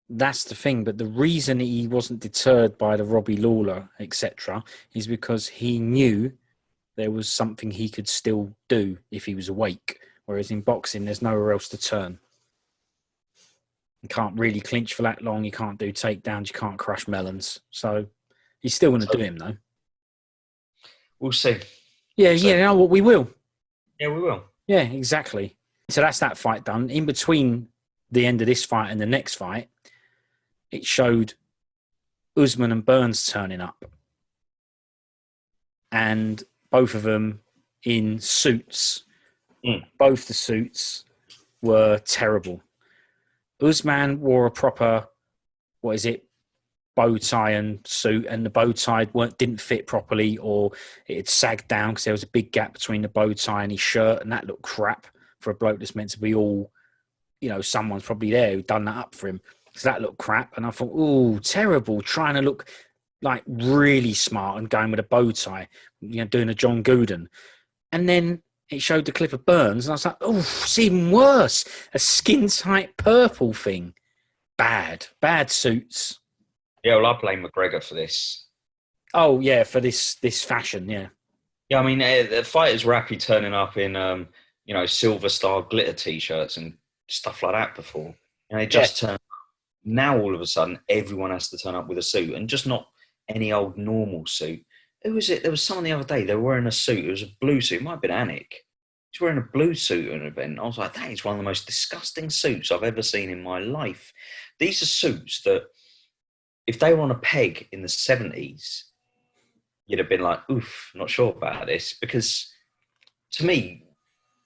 Speaker 1: that's the thing. But the reason he wasn't deterred by the Robbie Lawler, etc., is because he knew there was something he could still do if he was awake. Whereas in boxing, there's nowhere else to turn. You can't really clinch for that long. You can't do takedowns. You can't crush melons. So he's still going to do him, though.
Speaker 2: We'll see.
Speaker 1: Yeah, you know what? We will.
Speaker 2: Yeah, we will.
Speaker 1: Yeah, exactly. So that's that fight done. In between the end of this fight and the next fight, it showed Usman and Burns turning up. And both of them in suits. Both the suits were terrible. Usman wore a proper, bow tie and suit, and the bow tie didn't fit properly, or it had sagged down because there was a big gap between the bow tie and his shirt, and that looked crap for a bloke that's meant to be all, someone's probably there who done that up for him. So that looked crap, and I thought, oh, terrible, trying to look like really smart and going with a bow tie, doing a John Gooden. And then it showed the clip of Burns, and I was like, oh, it's even worse. A skin-tight purple thing. Bad suits.
Speaker 2: Yeah, well, I blame McGregor for this.
Speaker 1: Oh, yeah, for this fashion, yeah.
Speaker 2: Yeah, I mean, the fighters were happy turning up in, Silver Star glitter T-shirts and stuff like that before. And they just turned up. Now, all of a sudden, everyone has to turn up with a suit, and just not any old normal suit. Who was it? There was someone the other day, they were wearing a suit. It was a blue suit. It might have been Anik. He's wearing a blue suit at an event. I was like, that is one of the most disgusting suits I've ever seen in my life. These are suits that, if they were on a peg in the 70s, you'd have been like, oof, not sure about this. Because to me,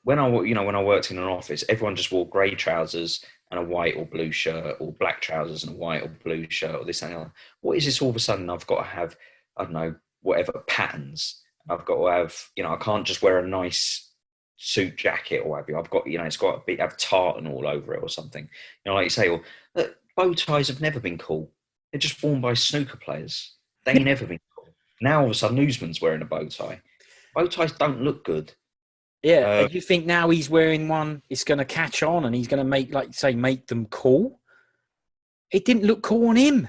Speaker 2: when I worked in an office, everyone just wore grey trousers and a white or blue shirt, or black trousers and a white or blue shirt, or this and that. What is this all of a sudden? I've got to have, I don't know, whatever patterns. I've got to have, I can't just wear a nice suit jacket or whatever. I've got, it's got to have tartan all over it or something. Like you say, well, bow ties have never been cool. They're just worn by snooker players. They ain't never been cool. Now all of a sudden, Usman's wearing a bow tie. Bow ties don't look good.
Speaker 1: Yeah, do you think now he's wearing one, it's going to catch on and he's going to make them cool? It didn't look cool on him.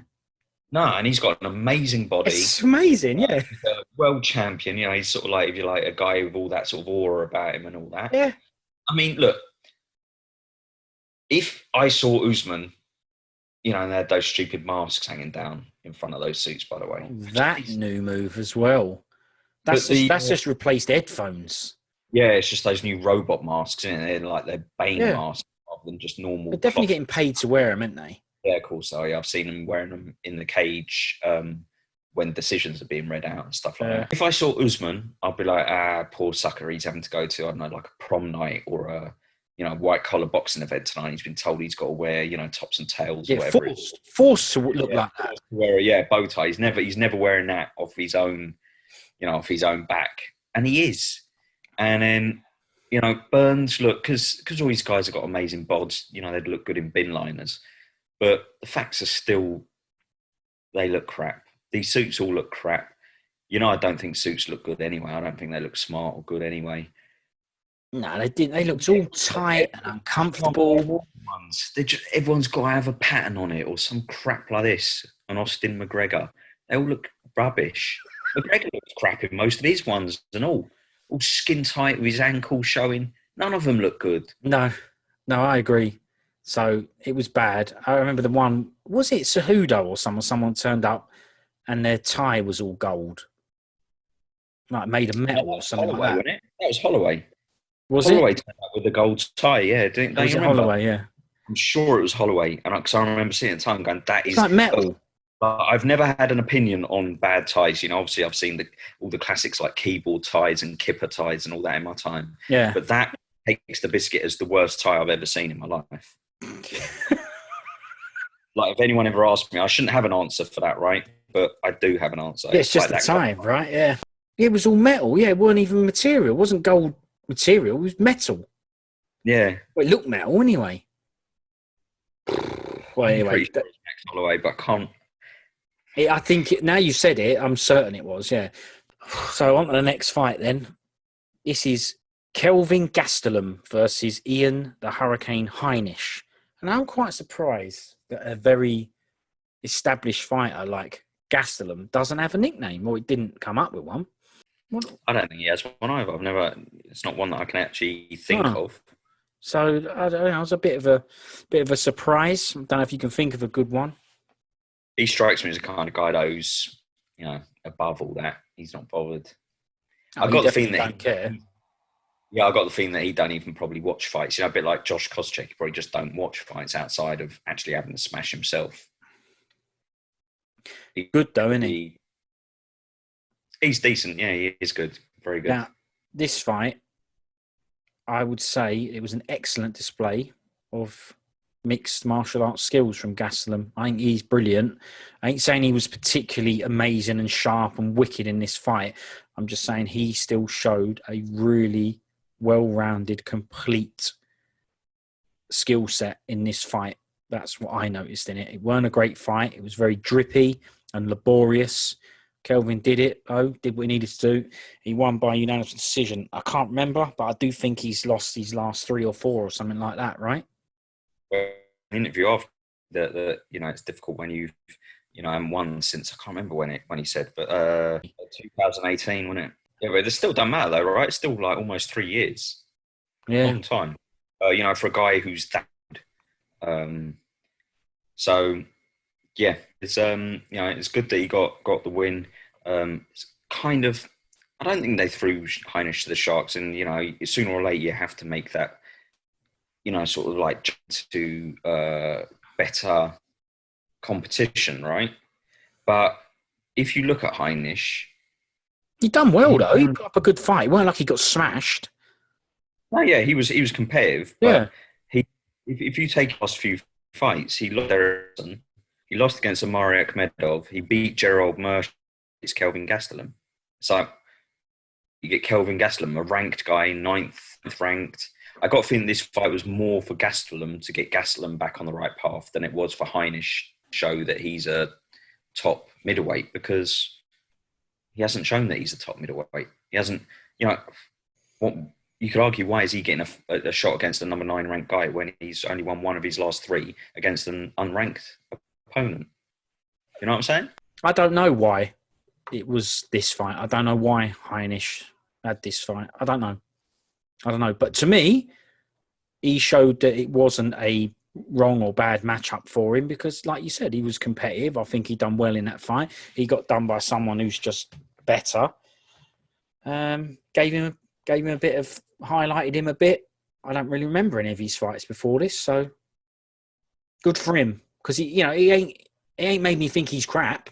Speaker 2: No, and he's got an amazing body.
Speaker 1: It's amazing, yeah.
Speaker 2: He's a world champion. He's sort of like, if you like, a guy with all that sort of aura about him and all that.
Speaker 1: Yeah.
Speaker 2: I mean, look, if I saw Usman, and they had those stupid masks hanging down in front of those suits, by the way.
Speaker 1: That new move as well. That's just replaced headphones.
Speaker 2: Yeah, it's just those new robot masks, isn't it? They're like they're Bane masks rather than just normal.
Speaker 1: They're definitely getting paid to wear them, aren't they?
Speaker 2: Yeah, of course. So I've seen them wearing them in the cage when decisions are being read out and stuff like that. If I saw Usman, I'd be like, poor sucker, he's having to go to, I don't know, like a prom night or a white collar boxing event tonight. He's been told he's got to wear, tops and tails or whatever.
Speaker 1: Forced to look like that.
Speaker 2: Wear bow tie. He's never wearing that off his own, off his own back, and he is. And then, Burns, look, because all these guys have got amazing bods, they'd look good in bin liners. But the facts are still, they look crap. These suits all look crap. I don't think suits look good anyway. I don't think they look smart or good anyway.
Speaker 1: No, they didn't. They looked all tight and uncomfortable.
Speaker 2: Everyone's got to have a pattern on it or some crap like this. And Austin McGregor, they all look rubbish. McGregor looks crap in most of his ones and all skin tight with his ankle showing. None of them look good.
Speaker 1: No, I agree. So it was bad. I remember the one, was it Cejudo or someone turned up and their tie was all gold. Like made of metal or something
Speaker 2: Holloway,
Speaker 1: like that.
Speaker 2: Wasn't it? That was Holloway.
Speaker 1: Was it?
Speaker 2: Holloway turned up with the gold tie. Yeah, don't
Speaker 1: Was
Speaker 2: you
Speaker 1: it
Speaker 2: remember?
Speaker 1: Holloway? Yeah.
Speaker 2: I'm sure it was Holloway, and because I remember seeing it at the time, going, "That
Speaker 1: It's
Speaker 2: is."
Speaker 1: like metal.
Speaker 2: I've never had an opinion on bad ties. You know, obviously I've seen all the classics like keyboard ties and kipper ties and all that in my time,
Speaker 1: Yeah.
Speaker 2: but that takes the biscuit as the worst tie I've ever seen in my life. Like, if anyone ever asked me, I shouldn't have an answer for that, right? But I do have an answer.
Speaker 1: Yeah, it's
Speaker 2: It's
Speaker 1: just
Speaker 2: like
Speaker 1: the
Speaker 2: that.
Speaker 1: time, right? Yeah. It was all metal. Yeah, it weren't even material. It wasn't gold material. It was metal.
Speaker 2: Yeah,
Speaker 1: Well, it looked metal anyway. Well,
Speaker 2: I'm
Speaker 1: anyway,
Speaker 2: pretty sure it's Max Holloway, but I can't.
Speaker 1: I think now you said it, I'm certain it was. Yeah. So on to the next fight then. This is Kelvin Gastelum versus Ian the Hurricane Heinisch. And I'm quite surprised that a very established fighter like Gastelum doesn't have a nickname, or it didn't come up with one. What?
Speaker 2: I don't think he has one either. I've never. It's not one that I can actually think
Speaker 1: Huh.
Speaker 2: of.
Speaker 1: So I don't know. It was a bit of a surprise. I don't know if you can think of a good one.
Speaker 2: He strikes me as the kind of guy who's, above all that. He's not bothered.
Speaker 1: Oh,
Speaker 2: I
Speaker 1: he
Speaker 2: got the feeling
Speaker 1: definitely
Speaker 2: that
Speaker 1: don't care.
Speaker 2: yeah, I got the feeling that he don't even probably watch fights. A bit like Josh Koscheck, he probably just don't watch fights outside of actually having to smash himself.
Speaker 1: Good though, isn't he?
Speaker 2: He's decent. Yeah, he is good. Very good.
Speaker 1: Now, this fight, I would say it was an excellent display of mixed martial arts skills from Gastelum. I think he's brilliant. I ain't saying he was particularly amazing and sharp and wicked in this fight. I'm just saying he still showed a really well-rounded, complete skill set in this fight. That's what I noticed in it. It weren't a great fight. It was very drippy and laborious. Kelvin did it, did what he needed to do. He won by unanimous decision. I can't remember, but I do think he's lost his last 3 or 4 or something like that, right?
Speaker 2: Interview after that, it's difficult when you've, haven't won since, I can't remember when he said, but 2018, wasn't it? Yeah, but it still doesn't matter though, right? It's still like almost 3 years.
Speaker 1: Yeah.
Speaker 2: Long time. For a guy who's that. So yeah, it's good that he got the win. It's kind of, I don't think they threw Heinisch to the Sharks, and sooner or later you have to make that, sort of like to better competition, right? But if you look at Heinisch,
Speaker 1: He done well though. He put up a good fight. It weren't like he got smashed.
Speaker 2: oh yeah, he was competitive,
Speaker 1: Yeah.
Speaker 2: but if you take last few fights, he lost Ericsson, he lost against Amari Akhmedov, he beat Gerald Mersh, it's Kelvin Gastelum. So you get Kelvin Gastelum, a ranked guy, ninth ranked. I got a feeling this fight was more for Gastelum to get Gastelum back on the right path than it was for Heinisch to show that he's a top middleweight, because he hasn't shown that he's a top middleweight. He hasn't, what you could argue, why is he getting a shot against a number 9 ranked guy when he's only won one of his last 3 against an unranked opponent? You know what I'm saying?
Speaker 1: I don't know why it was this fight. I don't know why Heinisch had this fight. I don't know. But to me, he showed that it wasn't a wrong or bad matchup for him because, like you said, he was competitive. I think he done well in that fight. He got done by someone who's just better. Gave him a bit of, highlighted him a bit. I don't really remember any of his fights before this, so good for him because he ain't made me think he's crap.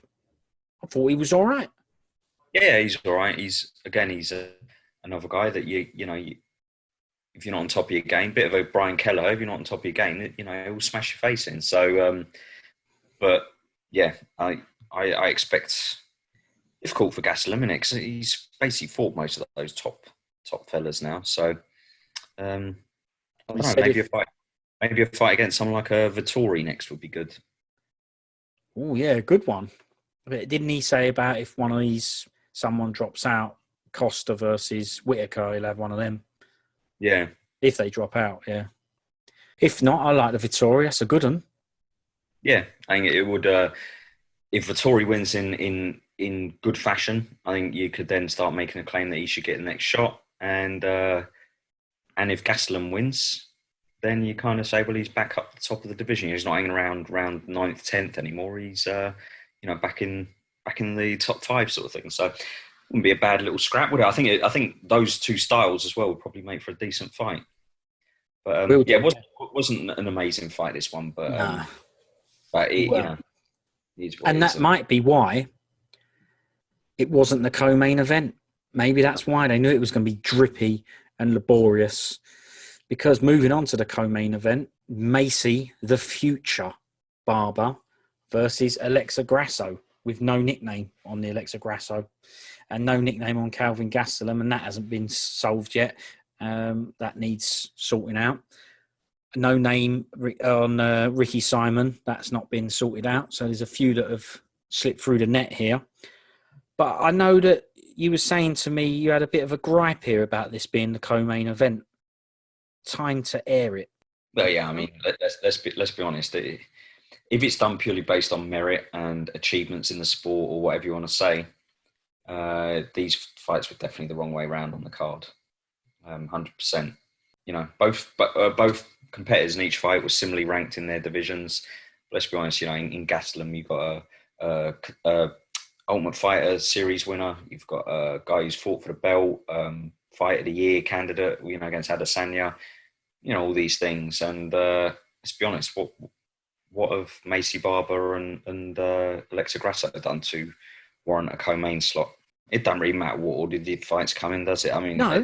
Speaker 1: I thought he was all right.
Speaker 2: Yeah, he's all right. He's another guy that if you're not on top of your game, bit of a Brian Keller. If you're not on top of your game, he'll smash your face in. So, but yeah, I expect difficult for Gastelum, because he's basically fought most of those top fellas now. So, I don't know. Maybe a fight against someone like a Vittori next would be good.
Speaker 1: Oh yeah, good one. But didn't he say about if one of these someone drops out, Costa versus Whitaker, he'll have one of them?
Speaker 2: Yeah.
Speaker 1: If they drop out, yeah. If not, I like the Vittori. That's a good one.
Speaker 2: Yeah, I think it would. If Vittori wins in good fashion, I think you could then start making a claim that he should get the next shot. And if Gastelum wins, then you kind of say, well, he's back up the top of the division. He's not hanging around 9th, 10th anymore. He's back in the top 5 sort of thing. So Wouldn't be a bad little scrap, would it? I think those two styles as well would probably make for a decent fight. But
Speaker 1: Will
Speaker 2: yeah,
Speaker 1: do.
Speaker 2: it wasn't an amazing fight, this one,
Speaker 1: No.
Speaker 2: but it, you
Speaker 1: Well,
Speaker 2: know, it is what
Speaker 1: and
Speaker 2: it is.
Speaker 1: that might be why it wasn't the co-main event. Maybe that's why they knew it was going to be drippy and laborious. Because moving on to the co-main event, Macy, the future Barber, versus Alexa Grasso, with no nickname on the Alexa Grasso and no nickname on Kelvin Gastelum, and that hasn't been solved yet. That needs sorting out. No name on Ricky Simon, that's not been sorted out. So there's a few that have slipped through the net here. But I know that you were saying to me you had a bit of a gripe here about this being the co-main event. Time to air it.
Speaker 2: But yeah, I mean, let's be honest. If it's done purely based on merit and achievements in the sport, or whatever you want to say, these fights were definitely the wrong way around on the card. 100%. You know, both competitors in each fight were similarly ranked in their divisions. Let's be honest. You know, in Gastelum, you've got a Ultimate Fighter series winner. You've got a guy who's fought for the belt, Fight of the Year candidate. You know, against Adesanya. You know, all these things. And let's be honest. What have Macy Barber and Alexa Grasso done to warrant a co-main slot? It doesn't really matter what order the fights come in, does it? I mean,
Speaker 1: no,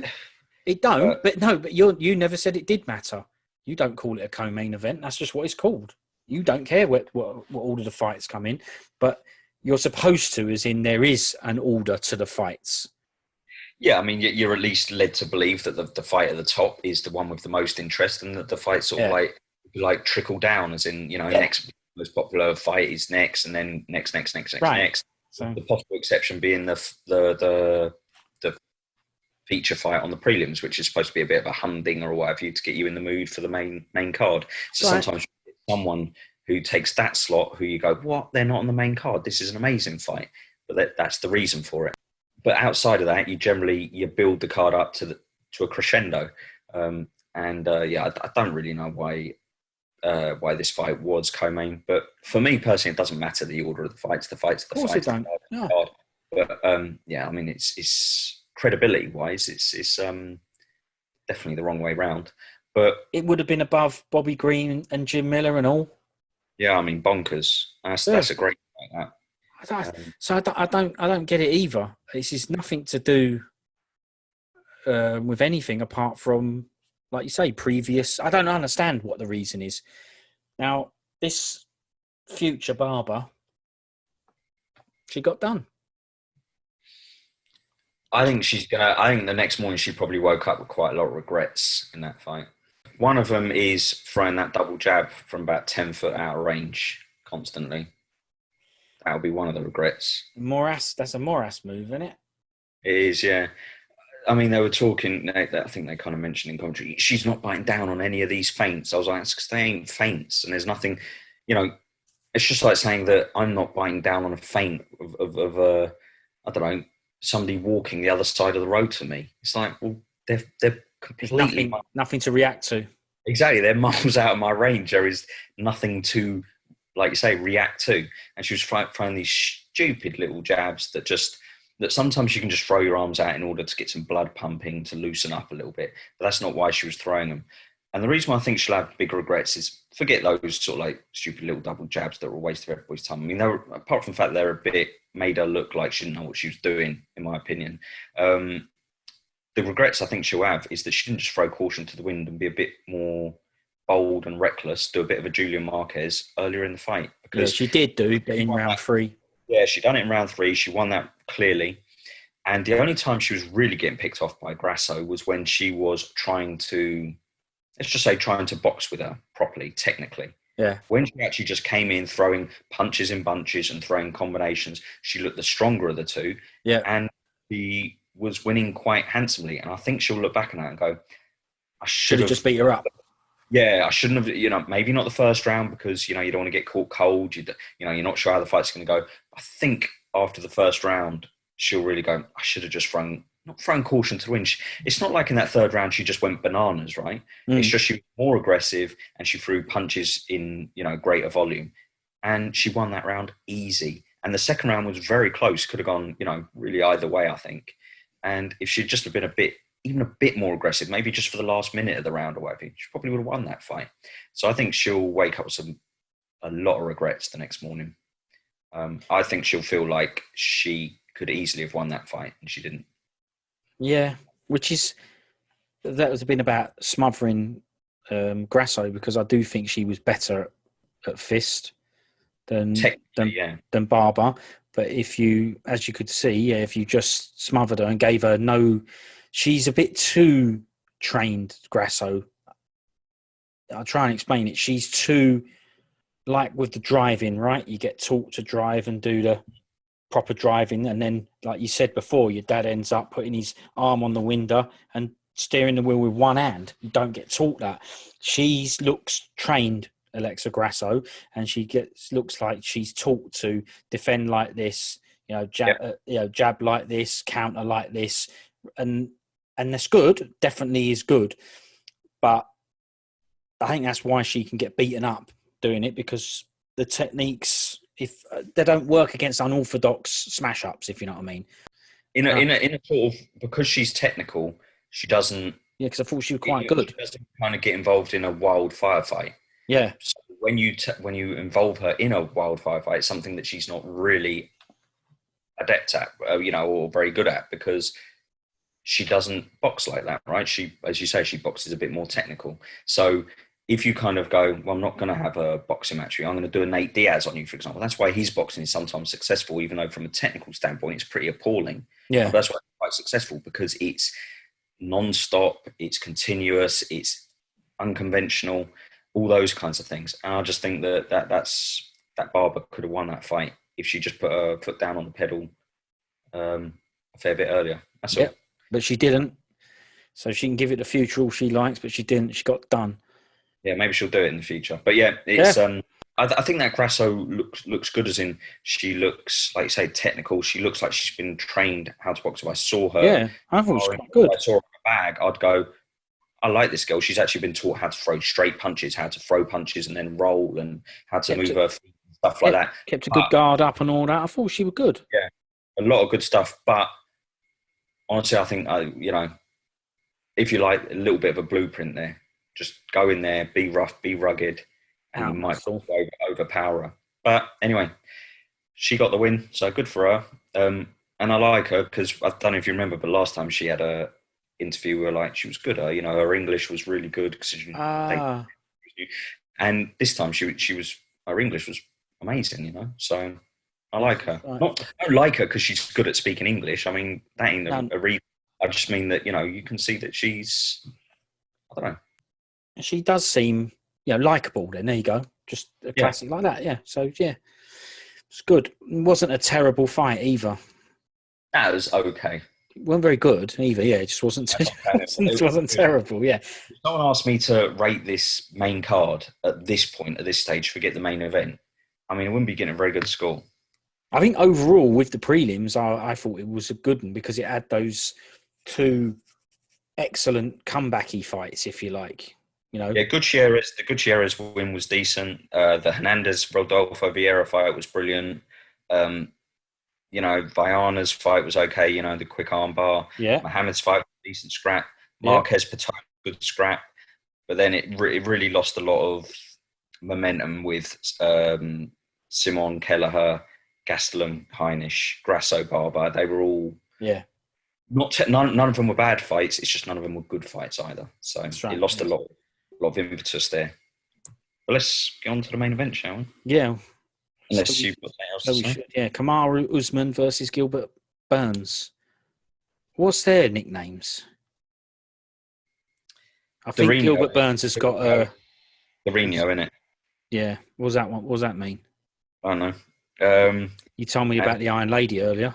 Speaker 1: it don't. But you never said it did matter. You don't call it a co-main event. That's just what it's called. You don't care what order the fights come in, but you're supposed to, as in there is an order to the fights.
Speaker 2: Yeah, I mean, you're at least led to believe that the fight at the top is the one with the most interest, and that the fight sort of like trickle down, as in, you know, next most popular fight is next, and then next. So the possible exception being the feature fight on the prelims, which is supposed to be a bit of a humdinger or whatever to get you in the mood for the main card. So sometimes someone who takes that slot, who you go, what? They're not on the main card. This is an amazing fight, but that's the reason for it. But outside of that, you build the card up to a crescendo, I don't really know why this fight was co-main, but for me personally, it doesn't matter the order of the fights. The fights,
Speaker 1: of course, it don't. No.
Speaker 2: But I mean, it's credibility wise, it's definitely the wrong way round. But
Speaker 1: it would have been above Bobby Green and Jim Miller and all.
Speaker 2: Yeah, I mean, bonkers. That's a great fight.
Speaker 1: I don't get it either. This is nothing to do with anything apart from, like you say, previous. I don't understand what the reason is. Now, this future Barber, she got done.
Speaker 2: I think the next morning she probably woke up with quite a lot of regrets in that fight. One of them is throwing that double jab from about 10 foot out of range constantly. That would be one of the regrets.
Speaker 1: That's a Morass move, isn't it?
Speaker 2: It is, yeah. I mean, they were talking, I think they kind of mentioned in commentary, she's not biting down on any of these feints. I was like, it's because they ain't feints. And there's nothing, you know, it's just like saying that I'm not biting down on a feint of I don't know, somebody walking the other side of the road to me. It's like, well, they're completely...
Speaker 1: Nothing to react to.
Speaker 2: Exactly. They're miles out of my range. There is nothing to, like you say, react to. And she was throwing these stupid little jabs that sometimes you can just throw your arms out in order to get some blood pumping, to loosen up a little bit. But that's not why she was throwing them. And the reason why I think she'll have big regrets is, forget those sort of like stupid little double jabs that were a waste of everybody's time. I mean, apart from the fact they're a bit, made her look like she didn't know what she was doing, in my opinion. The regrets I think she'll have is that she didn't just throw caution to the wind and be a bit more bold and reckless, do a bit of a Julian Marquez earlier in the fight.
Speaker 1: Because she did do, but in round 3.
Speaker 2: Yeah, she done it in round 3. She won that clearly. And the only time she was really getting picked off by Grasso was when she was trying to box with her properly, technically.
Speaker 1: Yeah.
Speaker 2: When she actually just came in throwing punches in bunches and throwing combinations, she looked the stronger of the two.
Speaker 1: Yeah.
Speaker 2: And she was winning quite handsomely. And I think she'll look back on that and go, I should have
Speaker 1: just beat her up.
Speaker 2: Yeah, I shouldn't have, maybe not the first round because, you don't want to get caught cold. You're not sure how the fight's going to go. I think after the first round, she'll really go, I should have just not thrown caution to the wind. It's not like in that third round, she just went bananas, right? It's just she was more aggressive and she threw punches in, greater volume. And she won that round easy. And the second round was very close. Could have gone, really either way, I think. And if she'd just have been even a bit more aggressive, maybe just for the last minute of the round or whatever, she probably would have won that fight. So I think she'll wake up with a lot of regrets the next morning. I think she'll feel like she could easily have won that fight and she didn't.
Speaker 1: Yeah, that has been about smothering Grasso, because I do think she was better at fist than Barber. But if you, as you could see, if you just smothered her and gave her she's a bit too trained, Grasso. I'll try and explain it. She's too, like with the driving, right? You get taught to drive and do the proper driving. And then, like you said before, your dad ends up putting his arm on the window and steering the wheel with one hand. You don't get taught that. She looks trained, Alexa Grasso, and looks like she's taught to defend like this, jab like this, counter like this. And that's good, definitely is good. But I think that's why she can get beaten up doing it, because the techniques, if they don't work against unorthodox smash ups, if you know what I mean.
Speaker 2: In a sort of, because she's technical, she doesn't.
Speaker 1: Yeah, because I thought she was quite good.
Speaker 2: She doesn't kind of get involved in a wild firefight.
Speaker 1: Yeah.
Speaker 2: So when you involve her in a wild firefight, it's something that she's not really adept at, or very good at, because she doesn't box like that, right? She, as you say, she boxes a bit more technical. So if you kind of go, well, I'm not going to have a boxing match with you, I'm going to do a Nate Diaz on you, for example. That's why his boxing is sometimes successful, even though from a technical standpoint, it's pretty appalling.
Speaker 1: Yeah.
Speaker 2: But that's why it's quite successful, because it's non-stop, it's continuous, it's unconventional, all those kinds of things. And I just think that Barber could have won that fight if she just put her foot down on the pedal a fair bit earlier. That's all.
Speaker 1: But she didn't. So she can give it the future all she likes, but she didn't. She got done.
Speaker 2: Yeah, maybe she'll do it in the future. But yeah, it's I think that Grasso looks good, as in she looks, like you say, technical. She looks like she's been trained how to box. If I saw her,
Speaker 1: yeah, I thought it was quite good.
Speaker 2: If I saw her in a bag, I'd go, I like this girl. She's actually been taught how to throw straight punches, how to throw punches and then roll, and how to move her feet and stuff like that.
Speaker 1: Kept a good guard up and all that. I thought she was good.
Speaker 2: Yeah, a lot of good stuff. But honestly, I think if you like a little bit of a blueprint there, just go in there, be rough, be rugged, and you might overpower her. But anyway, she got the win, so good for her. And I like her because I don't know if you remember, but last time she had a interview where like she was good. Her English was really good. And this time her English was amazing. So I like her. I don't like her because she's good at speaking English. I mean, that ain't a reason. I just mean that you can see that she's, I don't know.
Speaker 1: She does seem, likable. Then there you go, just a classic like that. Yeah. So yeah, it's good. It wasn't a terrible fight either.
Speaker 2: That was okay.
Speaker 1: It wasn't very good either. Yeah, it just wasn't. It wasn't terrible. Yeah.
Speaker 2: If someone asked me to rate this main card at this point, at this stage, forget the main event, I mean, it wouldn't be getting a very good score.
Speaker 1: I think overall with the prelims, I thought it was a good one because it had those two excellent comebacky fights, if you like. Yeah,
Speaker 2: the Gutierrez win was decent. The Hernandez Rodolfo Vieira fight was brilliant. Viana's fight was okay. The quick arm bar.
Speaker 1: Yeah.
Speaker 2: Muhammad's fight was a decent scrap. Marquez Patel, good scrap. But then it really lost a lot of momentum with Simone, Kelleher, Gastelum, Heinisch, Grasso, Barber. They were all none of them were bad fights. It's just none of them were good fights either. So it lost a lot of impetus there. But let's get on to the main event, shall we?
Speaker 1: Yeah.
Speaker 2: Unless you've got something else to say.
Speaker 1: Yeah, Kamaru Usman versus Gilbert Burns. What's their nicknames? I think Dorino, Gilbert Burns has got a
Speaker 2: Dorino, innit?
Speaker 1: Yeah. What was that one? What does that mean?
Speaker 2: I don't know.
Speaker 1: You told me about the Iron Lady earlier.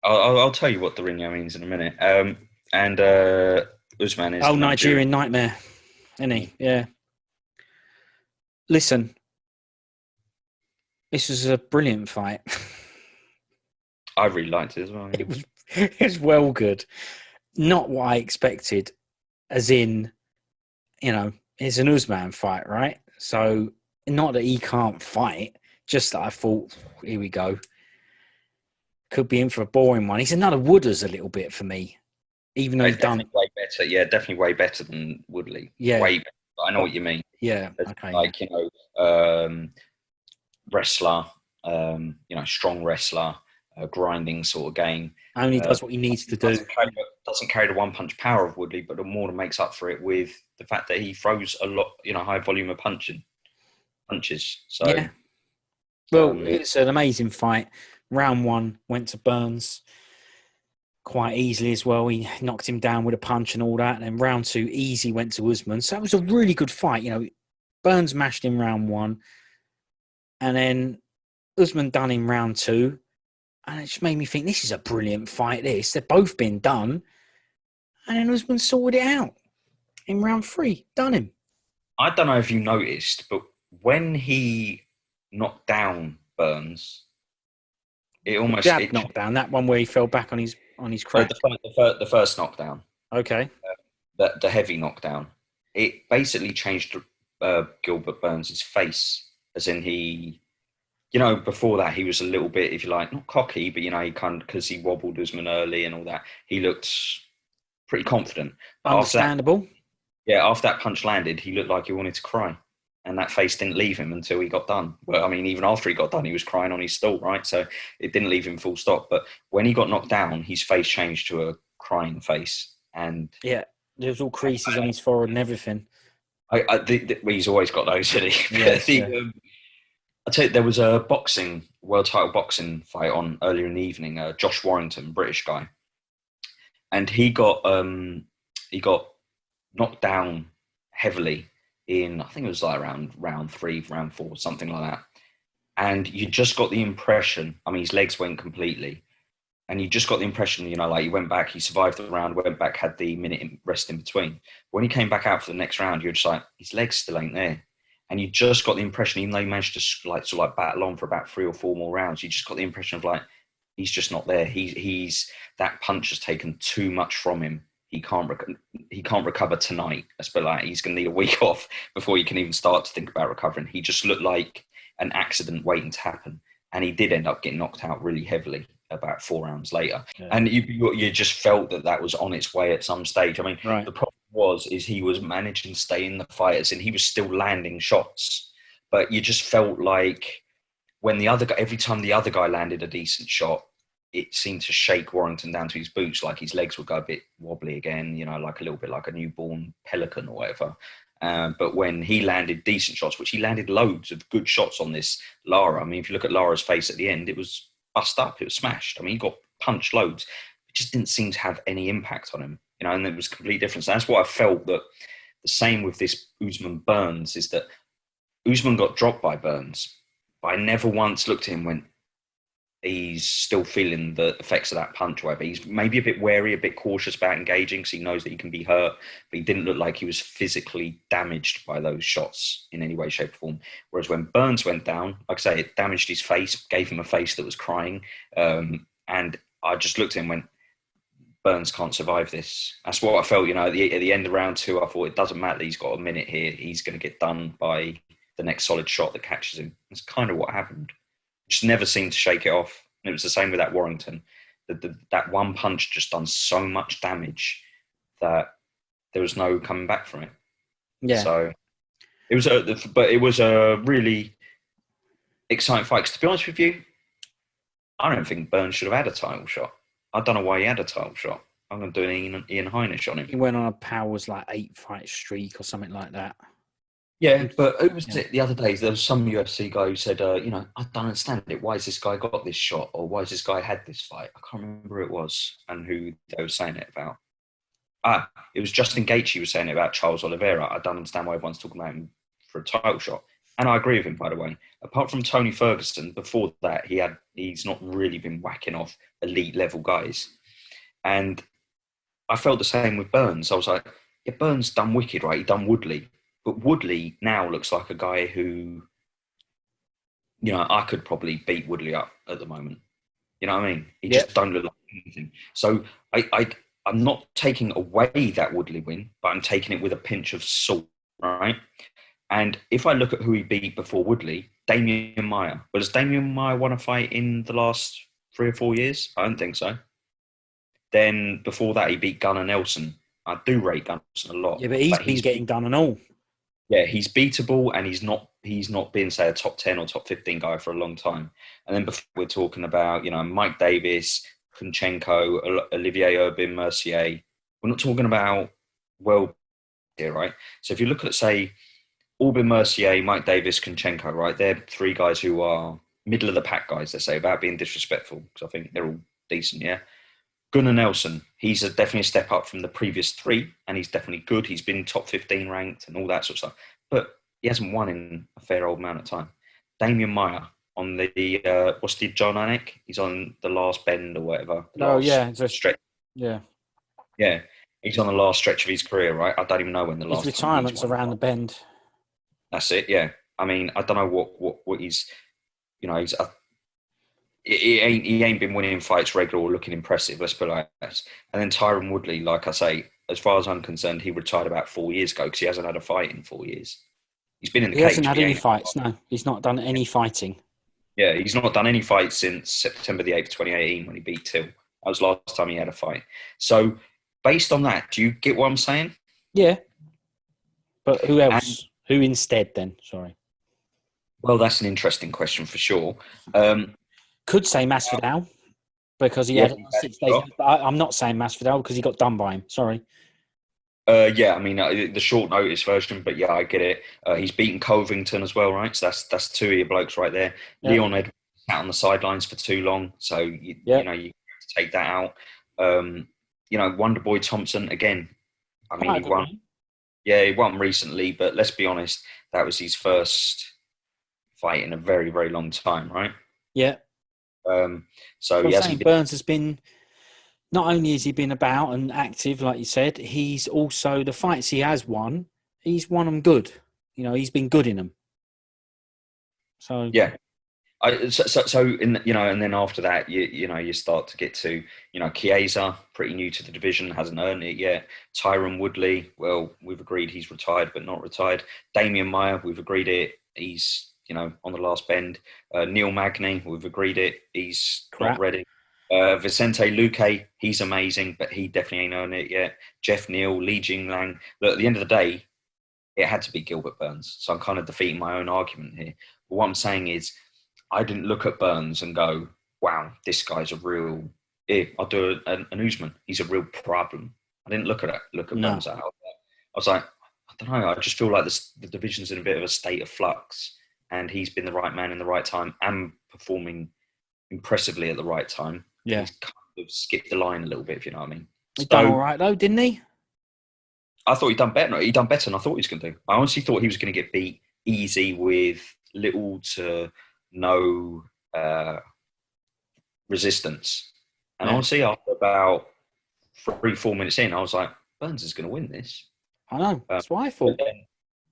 Speaker 2: I'll tell you what Dorino means in a minute. And Usman is
Speaker 1: Nigerian Nightmare, isn't he? Yeah. Listen, this was a brilliant fight.
Speaker 2: I really liked it as well. Yeah.
Speaker 1: It was well good. Not what I expected, as in, it's an Usman fight, right? So not that he can't fight, just that I thought, here we go. could be in for a boring one. He's another Wooders a little bit for me, even though he's done it.
Speaker 2: Way better. Yeah, definitely way better than Woodley.
Speaker 1: Yeah.
Speaker 2: Way better. I know what you mean.
Speaker 1: Yeah. Okay.
Speaker 2: Like, wrestler, strong wrestler, grinding sort of game.
Speaker 1: Only does what he needs to do.
Speaker 2: Doesn't carry the one punch power of Woodley, but the more than makes up for it with the fact that he throws a lot, high volume of punches. So
Speaker 1: yeah. Well, it's an amazing fight. Round 1 went to Burns quite easily as well. He knocked him down with a punch and all that. And then round 2, easy went to Usman. So that was a really good fight. Burns mashed him round 1. And then Usman done in round 2. And it just made me think, this is a brilliant fight, this. They've both been done. And then Usman sorted it out in round 3. Done him.
Speaker 2: I don't know if you noticed, but when he knocked down Burns, it almost...
Speaker 1: knocked down. That one where he fell back on his crack.
Speaker 2: The first knockdown.
Speaker 1: Okay.
Speaker 2: The heavy knockdown. It basically changed Gilbert Burns' face. As in he... before that, he was a little bit, if you like, not cocky, but, he kind of, because he wobbled Usman early and all that, he looked pretty confident.
Speaker 1: Understandable.
Speaker 2: After that punch landed, he looked like he wanted to cry. And that face didn't leave him until he got done. Well, I mean, even after he got done, he was crying on his stool, right? So it didn't leave him full stop. But when he got knocked down, his face changed to a crying face. And
Speaker 1: yeah, there's all creases on his forehead and everything.
Speaker 2: He's always got those, isn't he?
Speaker 1: Yes,
Speaker 2: I'll tell you, there was a world title boxing fight on earlier in the evening. Josh Warrington, British guy, and he got knocked down heavily in, I think it was like around round 3, round 4, something like that. And you just got the impression, I mean, his legs went completely, and you just got the impression, like he went back, he survived the round, went back, had the minute rest in between. When he came back out for the next round, you're just like, his legs still ain't there. And you just got the impression, even though he managed to sort of battle on for about 3 or 4 more rounds, you just got the impression of he's just not there. He's that punch has taken too much from him. He can't recover tonight. He's going to need a week off before he can even start to think about recovering. He just looked like an accident waiting to happen, and he did end up getting knocked out really heavily about 4 rounds later. Yeah. And you just felt that was on its way at some stage. I mean, right. The problem is he was managing to stay in the fight, as in he was still landing shots, but you just felt like when every time the other guy landed a decent shot, it seemed to shake Warrington down to his boots, like his legs would go a bit wobbly again, like a little bit like a newborn pelican or whatever. But when he landed decent shots, which he landed loads of good shots on this Lara. I mean, if you look at Lara's face at the end, it was bust up, it was smashed. I mean, he got punched loads. It just didn't seem to have any impact on him, and it was a complete difference. And that's what I felt, that the same with this Usman Burns, is that Usman got dropped by Burns, but I never once looked at him and went, he's still feeling the effects of that punch, or whatever. He's maybe a bit wary, a bit cautious about engaging because he knows that he can be hurt, but he didn't look like he was physically damaged by those shots in any way, shape, or form. Whereas when Burns went down, like I say, it damaged his face, gave him a face that was crying. And I just looked at him and went, Burns can't survive this. That's what I felt, at the end of round 2, I thought it doesn't matter, he's got a minute here, he's going to get done by the next solid shot that catches him. That's kind of what happened. Just never seemed to shake it off. And it was the same with that Warrington. That one punch just done so much damage that there was no coming back from it.
Speaker 1: Yeah.
Speaker 2: So it was a really exciting fight. 'Cause to be honest with you, I don't think Burns should have had a title shot. I don't know why he had a title shot. I'm going to do an Ian Heinisch on him.
Speaker 1: He went on a Powers 8-fight streak or something like that.
Speaker 2: Yeah, but who was it the other day? There was some UFC guy who said, I don't understand it. Why has this guy got this shot? Or why has this guy had this fight? I can't remember who it was and who they were saying it about. It was Justin Gaethje was saying it about Charles Oliveira. I don't understand why everyone's talking about him for a title shot. And I agree with him, by the way. Apart from Tony Ferguson, before that, he's not really been whacking off elite level guys. And I felt the same with Burns. I was like, yeah, Burns done wicked, right? He done Woodley. But Woodley now looks like a guy who, I could probably beat Woodley up at the moment. You know what I mean? He just don't look like anything. So I'm not taking away that Woodley win, but I'm taking it with a pinch of salt, right? And if I look at who he beat before Woodley, Damian Maia. Well, has Damian Maia won a fight in the last 3 or 4 years. I don't think so. Then before that, he beat Gunnar Nelson. I do rate Gunnar Nelson a lot.
Speaker 1: Yeah, but he's been getting done and all.
Speaker 2: Yeah, he's beatable, and he's not been, say, a top 10 or top 15 guy for a long time. And then before we're talking about, Mike Davis, Kunchenko, Olivier Urban, Mercier. We're not talking about world here, right? So if you look at, say, Aubin, Mercier, Mike Davis, Kunchenko, right? They're three guys who are middle of the pack guys, let's say, without being disrespectful, because I think they're all decent, yeah? Gunnar Nelson, he's definitely a step up from the previous three, and he's definitely good. He's been top 15 ranked and all that sort of stuff. But he hasn't won in a fair old amount of time. Damian Maia on the, what's the John Anik? He's on the last bend or whatever.
Speaker 1: It's a
Speaker 2: stretch.
Speaker 1: Yeah.
Speaker 2: Yeah. He's on the last stretch of his career, right? I don't even know when the last
Speaker 1: his retirement's around the bend.
Speaker 2: That's it, yeah. I mean, I don't know what he's, he ain't been winning fights regular or looking impressive, let's put it like that. And then Tyron Woodley, like I say, as far as I'm concerned, he retired about 4 years ago because he hasn't had a fight in 4 years. He's been in the cage.
Speaker 1: He hasn't had any fights, no. He's not done any fighting.
Speaker 2: Yeah, he's not done any fights since September the 8th, 2018 when he beat Till. That was the last time he had a fight. So based on that, do you get what I'm saying?
Speaker 1: Yeah. But who else? Who instead then? Sorry.
Speaker 2: Well, that's an interesting question for sure.
Speaker 1: Could say Masvidal because he had 6 days. I'm not saying Masvidal because he got done by him. Sorry.
Speaker 2: Yeah, I mean the short notice version, but yeah, I get it. He's beaten Covington as well, right? So that's two of your blokes right there. Yeah. Leon Edwards sat on the sidelines for too long, so you have to take that out. Wonderboy Thompson again. I mean, he won. Yeah, he won recently, but let's be honest, that was his first fight in a very, very long time, right?
Speaker 1: Yeah.
Speaker 2: So he hasn't been...
Speaker 1: Burns has been. Not only has he been about and active, like you said, he's also the fights he has won. He's won them good. He's been good in them. So
Speaker 2: yeah, and then after that, you start to get to Chiesa, pretty new to the division, hasn't earned it yet. Tyron Woodley, well, we've agreed he's retired but not retired. Damian Maia, we've agreed it. He's on the last bend. Neil Magny, we've agreed it. He's not ready. Vicente Luque, he's amazing, but he definitely ain't earned it yet. Jeff Neal, Li Jinglang. Look, at the end of the day, it had to be Gilbert Burns. So I'm kind of defeating my own argument here. But what I'm saying is, I didn't look at Burns and go, wow, this guy's a real... I'll do an Usman. He's a real problem. I didn't look at Burns out. I was like, I don't know. I just feel like the division's in a bit of a state of flux, and he's been the right man in the right time and performing impressively at the right time.
Speaker 1: Yeah.
Speaker 2: He's kind of skipped the line a little bit, if you know what I mean.
Speaker 1: He done all right, though, didn't he?
Speaker 2: I thought he'd done better. He done better than I thought he was going to do. I honestly thought he was going to get beat easy with little to no resistance. And honestly, after about 3-4 minutes in, I was like, Burns is going to win this.
Speaker 1: I know. That's what I thought.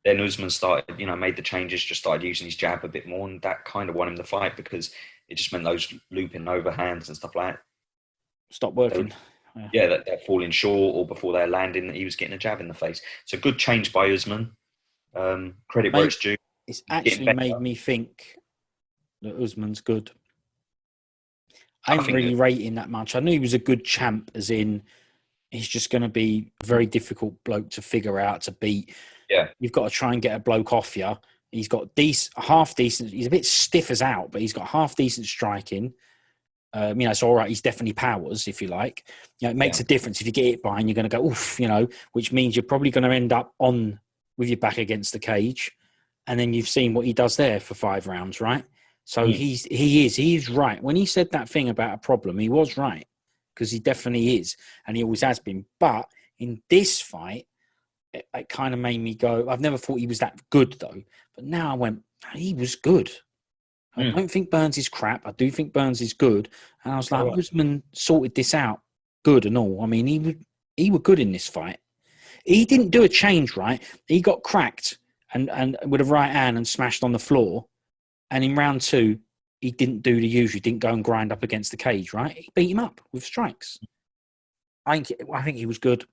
Speaker 2: Then Usman started, made the changes, just started using his jab a bit more, and that kind of won him the fight because it just meant those looping overhands and stuff like that
Speaker 1: stop working.
Speaker 2: They're falling short, or before they're landing, he was getting a jab in the face. So good change by Usman. Credit where it's due.
Speaker 1: It's actually made me think that Usman's good. I didn't really rate him that much. I knew he was a good champ, as in he's just going to be a very difficult bloke to figure out, to beat.
Speaker 2: Yeah.
Speaker 1: You've got to try and get a bloke off you. He's got half decent. He's a bit stiff as out, but he's got half decent striking. It's all right. He's definitely powers, if you like. It makes a difference if you get hit by and you're going to go oof. Which means you're probably going to end up on with your back against the cage, and then you've seen what he does there for 5 rounds, right? So he is right when he said that thing about a problem. He was right, because he definitely is, and he always has been. But in this fight, it kind of made me go, I've never thought he was that good, though. But now I went, he was good. I don't think Burns is crap. I do think Burns is good. And I was like, Usman sorted this out good and all. I mean, he was good in this fight. He didn't do a change, right? He got cracked and with a right hand and smashed on the floor. And in round 2, he didn't do the usual. He didn't go and grind up against the cage, right? He beat him up with strikes. I think he was good.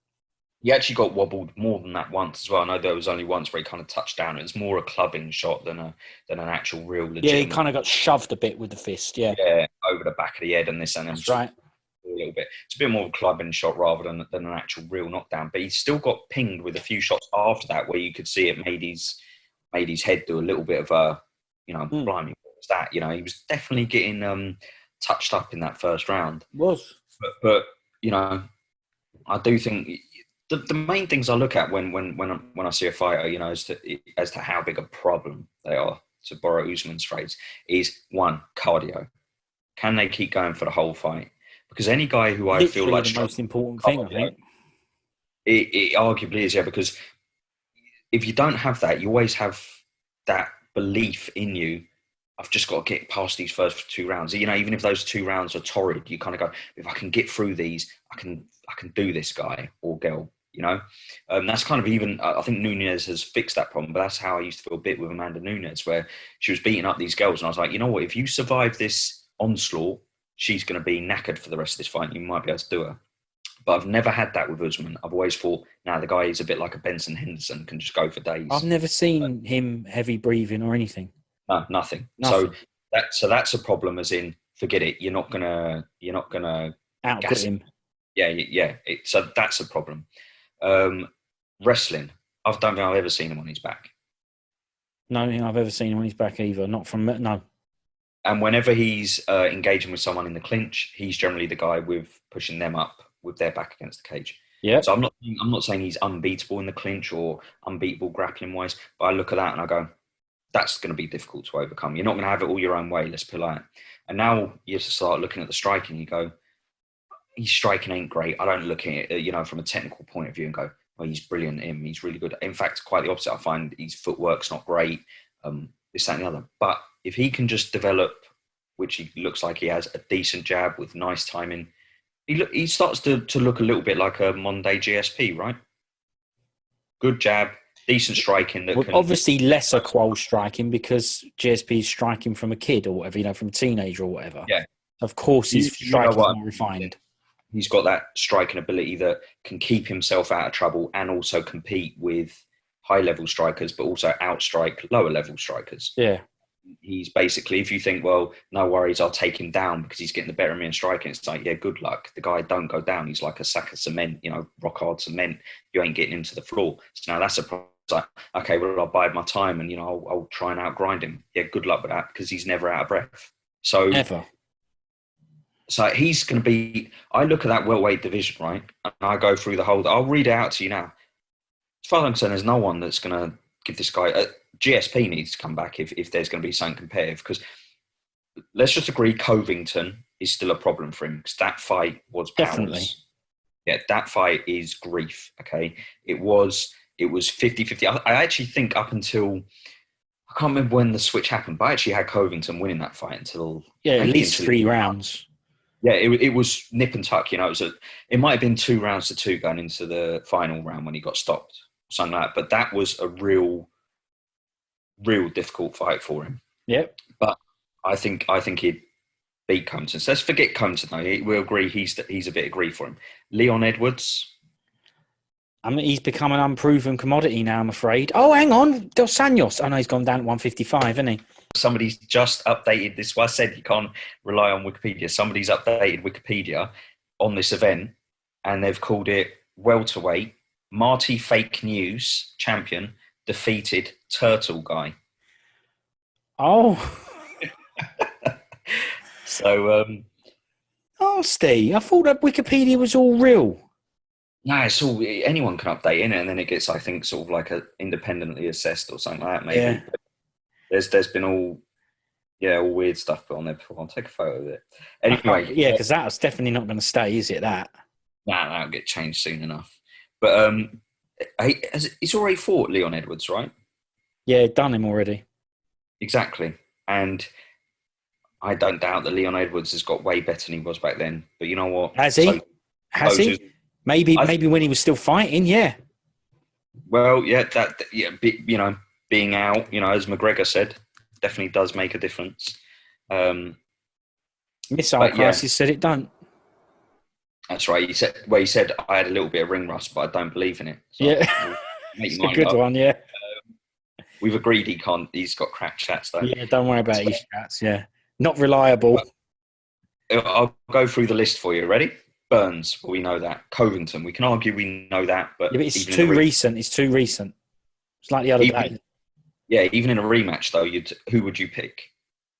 Speaker 2: He actually got wobbled more than that once as well. I know there was only once where he kind of touched down. It was more a clubbing shot than an actual real legit.
Speaker 1: Yeah, he kind of got shoved a bit with the fist, yeah.
Speaker 2: Yeah, over the back of the head and this and then
Speaker 1: That's right.
Speaker 2: a little bit. It's a bit more of a clubbing shot rather than an actual real knockdown. But he still got pinged with a few shots after that where you could see it made his head do a little bit of a, blimey, what was that? He was definitely getting touched up in that first round.
Speaker 1: Was.
Speaker 2: But I do think the main things I look at when I see a fighter, as to how big a problem they are, to borrow Usman's phrase, is one, cardio. Can they keep going for the whole fight? Because any guy who I feel like
Speaker 1: the most important thing, I think.
Speaker 2: It arguably is, yeah, because if you don't have that, you always have that belief in you. I've just got to get past these first 2 rounds. Even if those 2 rounds are torrid, you kind of go, if I can get through these, I can do this, guy or girl. That's kind of even. I think Nunes has fixed that problem, but that's how I used to feel a bit with Amanda Nunes, where she was beating up these girls, and I was like, you know what? If you survive this onslaught, she's going to be knackered for the rest of this fight. You might be able to do her. But I've never had that with Usman. I've always thought, the guy is a bit like a Benson Henderson, can just go for days.
Speaker 1: I've never seen him heavy breathing or anything.
Speaker 2: No, nothing. So that's a problem. As in, forget it. You're not gonna
Speaker 1: output him.
Speaker 2: Yeah. So that's a problem. Wrestling. I don't think I've ever seen him on his back.
Speaker 1: No, I don't think I've ever seen him on his back either. Not from no.
Speaker 2: And whenever he's engaging with someone in the clinch, he's generally the guy with pushing them up with their back against the cage.
Speaker 1: Yeah.
Speaker 2: So I'm not saying he's unbeatable in the clinch or unbeatable grappling wise, but I look at that and I go, that's going to be difficult to overcome. You're not going to have it all your own way. Let's put it like that. And now you have to start looking at the striking. You go, his striking ain't great. I don't look at it, from a technical point of view and go, well, he's brilliant. He's really good. In fact, quite the opposite. I find his footwork's not great. This, that, and the other. But if he can just develop, which he looks like he has, a decent jab with nice timing, he starts to look a little bit like a Monday GSP, right? Good jab, decent striking.
Speaker 1: Obviously lesser qual striking because GSP is striking from a kid or whatever, from a teenager or whatever.
Speaker 2: Yeah.
Speaker 1: Of course, his striking is more refined.
Speaker 2: He's got that striking ability that can keep himself out of trouble and also compete with high-level strikers, but also outstrike lower-level strikers.
Speaker 1: Yeah.
Speaker 2: He's basically, if you think, well, no worries, I'll take him down because he's getting the better of me in striking, it's like, yeah, good luck. The guy don't go down. He's like a sack of cement, rock hard cement. You ain't getting him to the floor. So now that's a problem. It's like, okay, well, I'll bide my time and, I'll try and outgrind him. Yeah, good luck with that because he's never out of breath. So
Speaker 1: never.
Speaker 2: So he's going to be, I look at that welterweight division, right? And I go through the whole, I'll read it out to you now. As far as I'm concerned, there's no one that's going to give this guy, GSP needs to come back if there's going to be something competitive. Because let's just agree Covington is still a problem for him because that fight was pounds.
Speaker 1: Definitely.
Speaker 2: Yeah, that fight is grief, okay? It was 50-50. I actually think up until, I can't remember when the switch happened, but I actually had Covington winning that fight until...
Speaker 1: Yeah, at least 3 rounds.
Speaker 2: Yeah, it was nip and tuck. It might have been 2 rounds to 2 going into the final round when he got stopped, something like that. But that was a real difficult fight for him.
Speaker 1: Yep.
Speaker 2: But I think he'd beat Covington. So let's forget Covington though. We'll agree he's a bit of grief for him. Leon Edwards.
Speaker 1: I mean, he's become an unproven commodity now, I'm afraid. Oh, hang on. Dos Anjos. Oh, no, he's gone down to 155, hasn't he?
Speaker 2: Somebody's just updated this. Well, I said you can't rely on Wikipedia. Somebody's updated Wikipedia on this event, and they've called it welterweight. Marty Fake News champion defeated Turtle Guy.
Speaker 1: Oh.
Speaker 2: So,
Speaker 1: oh, Steve, I thought that Wikipedia was all real.
Speaker 2: No, it's all, anyone can update in it, and then it gets, I think, sort of like a independently assessed or something like that, maybe.
Speaker 1: Yeah.
Speaker 2: There's been all weird stuff put on there before. I'll take a photo of it. Anyway.
Speaker 1: Yeah, because that's definitely not going to stay, is it, that?
Speaker 2: Nah, that'll get changed soon enough. But he's already fought Leon Edwards, right?
Speaker 1: Yeah, done him already.
Speaker 2: Exactly. And I don't doubt that Leon Edwards has got way better than he was back then. But you know what?
Speaker 1: Has he? Has he? Maybe when he was still fighting, yeah.
Speaker 2: Well, being out, as McGregor said, definitely does make a difference.
Speaker 1: Missile Crisis said it don't.
Speaker 2: That's right. He said I had a little bit of ring rust, but I don't believe in it. So
Speaker 1: yeah, it's a good one. Yeah,
Speaker 2: we've agreed he can't. He's got cracked chats though.
Speaker 1: Yeah, don't worry about his chats. Yeah, not reliable.
Speaker 2: I'll go through the list for you. Ready? Burns, well, we know that. Covington, we can argue we know that, but
Speaker 1: Yeah, but it's
Speaker 2: even in
Speaker 1: too recent. It's too recent. It's like the other
Speaker 2: even,
Speaker 1: day.
Speaker 2: yeah, even in a rematch though, who would you pick?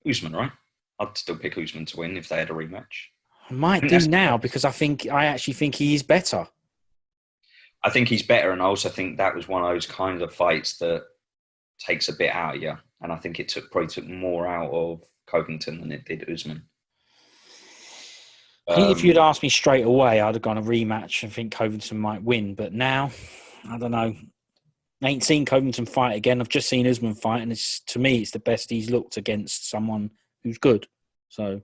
Speaker 2: Usman, right? I'd still pick Usman to win if they had a rematch.
Speaker 1: I might
Speaker 2: think
Speaker 1: do
Speaker 2: that's
Speaker 1: now because I actually think he is better.
Speaker 2: I think he's better, and I also think that was one of those kind of fights that takes a bit out of you, and I think it probably took more out of Covington than it did Usman.
Speaker 1: I think if you'd asked me straight away, I'd have gone a rematch and think Covington might win. But now, I don't know. I ain't seen Covington fight again. I've just seen Usman fight, and to me, it's the best he's looked against someone who's good. So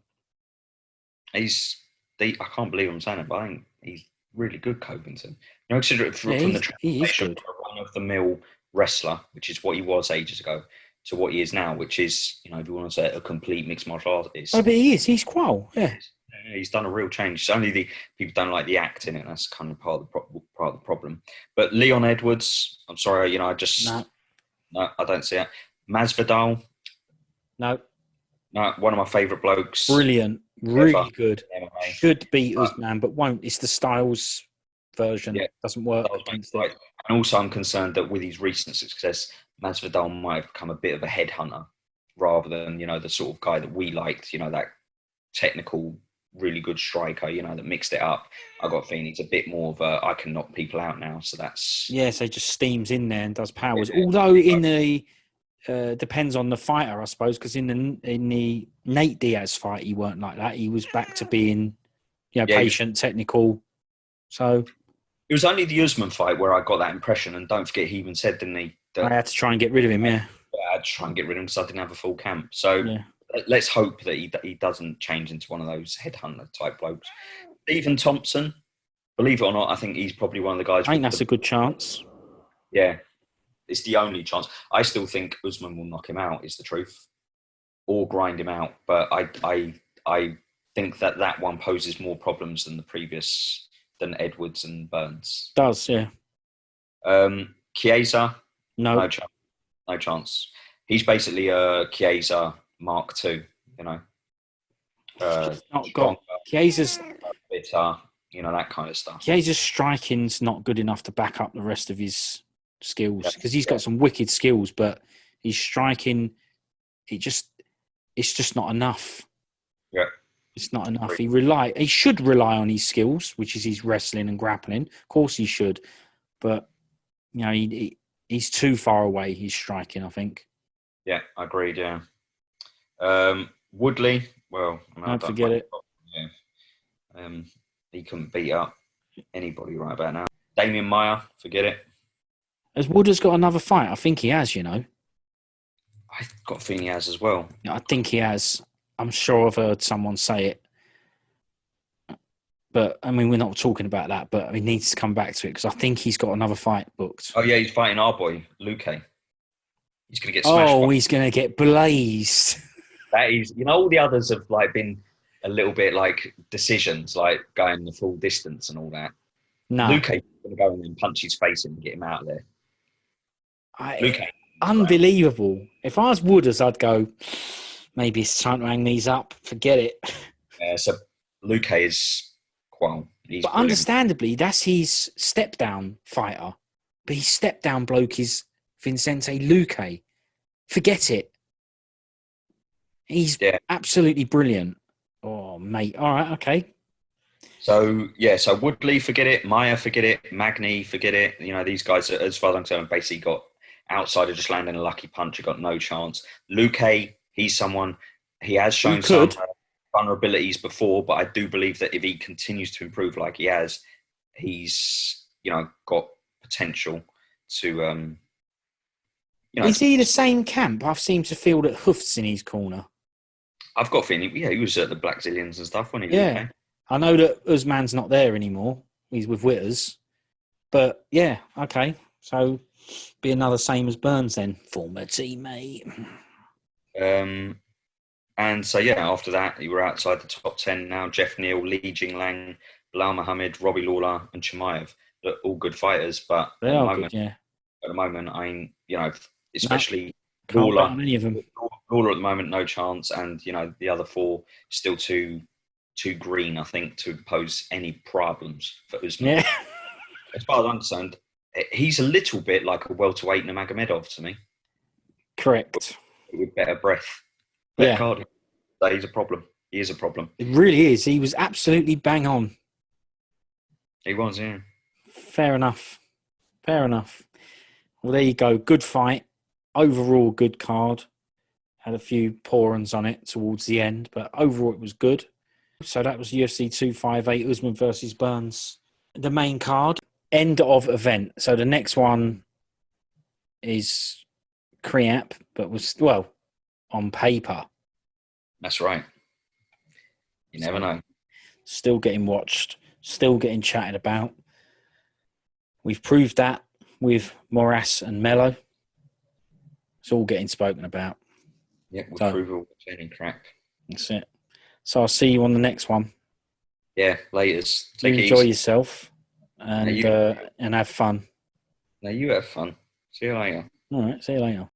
Speaker 2: I can't believe I'm saying it, but I think he's really good, Covington. Consider it
Speaker 1: yeah,
Speaker 2: from the
Speaker 1: he is
Speaker 2: transformation
Speaker 1: good.
Speaker 2: from a run-of-the-mill wrestler, which is what he was ages ago, to what he is now, which is, if you want to say it, a complete mixed martial
Speaker 1: Oh,
Speaker 2: artist.
Speaker 1: but he is. He's qual. Yeah.
Speaker 2: He's done a real change. It's only the people don't like the act in it. That's kind of part of the problem. But Leon Edwards, I'm sorry, no, I don't see it. Masvidal,
Speaker 1: No.
Speaker 2: no, one of my favourite blokes.
Speaker 1: Brilliant.
Speaker 2: Ever
Speaker 1: Really good.
Speaker 2: MMA.
Speaker 1: Should beat Usman, but won't. It's the Styles version.
Speaker 2: Yeah,
Speaker 1: Doesn't work against it.
Speaker 2: And also, I'm concerned that with his recent success, Masvidal might have become a bit of a headhunter rather than the sort of guy that we liked. That technical, really good striker. That mixed it up. I got a feeling he's a bit more of a I can knock people out now. So that's
Speaker 1: So just steams in there and does powers. Although in the depends on the fighter, I suppose, because in the Nate Diaz fight, he weren't like that. He was back to being, patient, technical. So
Speaker 2: it was only the Usman fight where I got that impression. And don't forget, he even said, didn't he, that
Speaker 1: I had to try and get rid of him. Yeah,
Speaker 2: I had to try and get rid of him because I didn't have a full camp. So
Speaker 1: yeah.
Speaker 2: let's hope that he doesn't change into one of those headhunter type blokes. Stephen Thompson, believe it or not, I think he's probably one of the guys.
Speaker 1: I think that's a good chance.
Speaker 2: Yeah, it's the only chance. I still think Usman will knock him out. Is the truth, or grind him out. But I think that one poses more problems than the previous than Edwards and Burns.
Speaker 1: Does yeah.
Speaker 2: Chiesa,
Speaker 1: No
Speaker 2: chance. No chance. He's basically a Chiesa Mark II.
Speaker 1: not got Chiesa's.
Speaker 2: Bitter, that kind of stuff.
Speaker 1: Chiesa's striking's not good enough to back up the rest of his skills because he's got some wicked skills, but his striking, it's just not enough.
Speaker 2: Yeah,
Speaker 1: it's not enough. He should rely on his skills, which is his wrestling and grappling. Of course, he should, but he's too far away. He's striking, I think.
Speaker 2: Yeah, agreed. Yeah, Woodley. Well,
Speaker 1: Don't forget it.
Speaker 2: Yeah, he couldn't beat up anybody right about now. Damien Meyer, forget it.
Speaker 1: Has Wooders got another fight? I think he has.
Speaker 2: I got a feeling he has as well.
Speaker 1: I think he has. I'm sure I've heard someone say it. But, I mean, we're not talking about that, but he needs to come back to it because I think he's got another fight booked.
Speaker 2: Oh, yeah, he's fighting our boy, Luke. He's going to get smashed.
Speaker 1: Oh, he's going to get blazed.
Speaker 2: That is, all the others have been a little bit decisions, going the full distance and all that.
Speaker 1: No.
Speaker 2: Luke is going to go in and punch his face in and get him out of there.
Speaker 1: Unbelievable. If I was Wooders, I'd go, maybe it's time to hang these up. Forget it.
Speaker 2: So Luke is qual.
Speaker 1: But understandably, that's his step-down fighter. But his step-down bloke is Vincente Luque. Forget it. He's absolutely brilliant. Oh, mate. All right, okay.
Speaker 2: So Woodley, forget it. Meyer, forget it. Magny, forget it. These guys, as far as I'm concerned, basically got outside of just landing a lucky punch. Have got no chance. Luque, he's someone, he has shown some vulnerabilities before, but I do believe that if he continues to improve like he has, he's, got potential to,
Speaker 1: Is he the same camp? I've seemed to feel that Hoof's in his corner.
Speaker 2: I've got a feeling, he was at the Black Zillions and stuff, wasn't he?
Speaker 1: Yeah. Okay? I know that Usman's not there anymore. He's with Witters. But, yeah, okay. So, be another same as Burns then. Former teammate.
Speaker 2: And so, after that, you were outside the top 10 now. Jeff Neal, Li Jinglang, Bilal Muhammad, Robbie Lawler, and Chimaev. They're all good fighters, but
Speaker 1: at
Speaker 2: the moment, especially
Speaker 1: Lawler. Can't bet on any of them.
Speaker 2: Lawler at the moment, no chance. And, the other four still too too green, I think, to pose any problems for Usman.
Speaker 1: Yeah.
Speaker 2: As far as I understand, he's a little bit like a welterweight Nurmagomedov to me,
Speaker 1: Correct.
Speaker 2: with better breath, better
Speaker 1: Yeah.
Speaker 2: cardio. So he's a problem. He is a problem.
Speaker 1: It really is. He was absolutely bang on.
Speaker 2: He was, yeah.
Speaker 1: Fair enough. Fair enough. Well, there you go. Good fight. Overall, good card. Had a few poor ones on it towards the end, but overall it was good. So that was UFC 258, Usman versus Burns. The main card, end of event. So the next one is Kriap, but was, well, on paper.
Speaker 2: That's right. You never know.
Speaker 1: Still getting watched, still getting chatted about. We've proved that with Morass and Mello. It's all getting spoken about.
Speaker 2: Yeah, we'll
Speaker 1: So,
Speaker 2: prove all the training crap.
Speaker 1: That's it. So I'll see you on the next one.
Speaker 2: Yeah, laters.
Speaker 1: You
Speaker 2: Take it
Speaker 1: enjoy
Speaker 2: easy.
Speaker 1: yourself and have fun.
Speaker 2: Now you have fun. See you later.
Speaker 1: All right, see you later.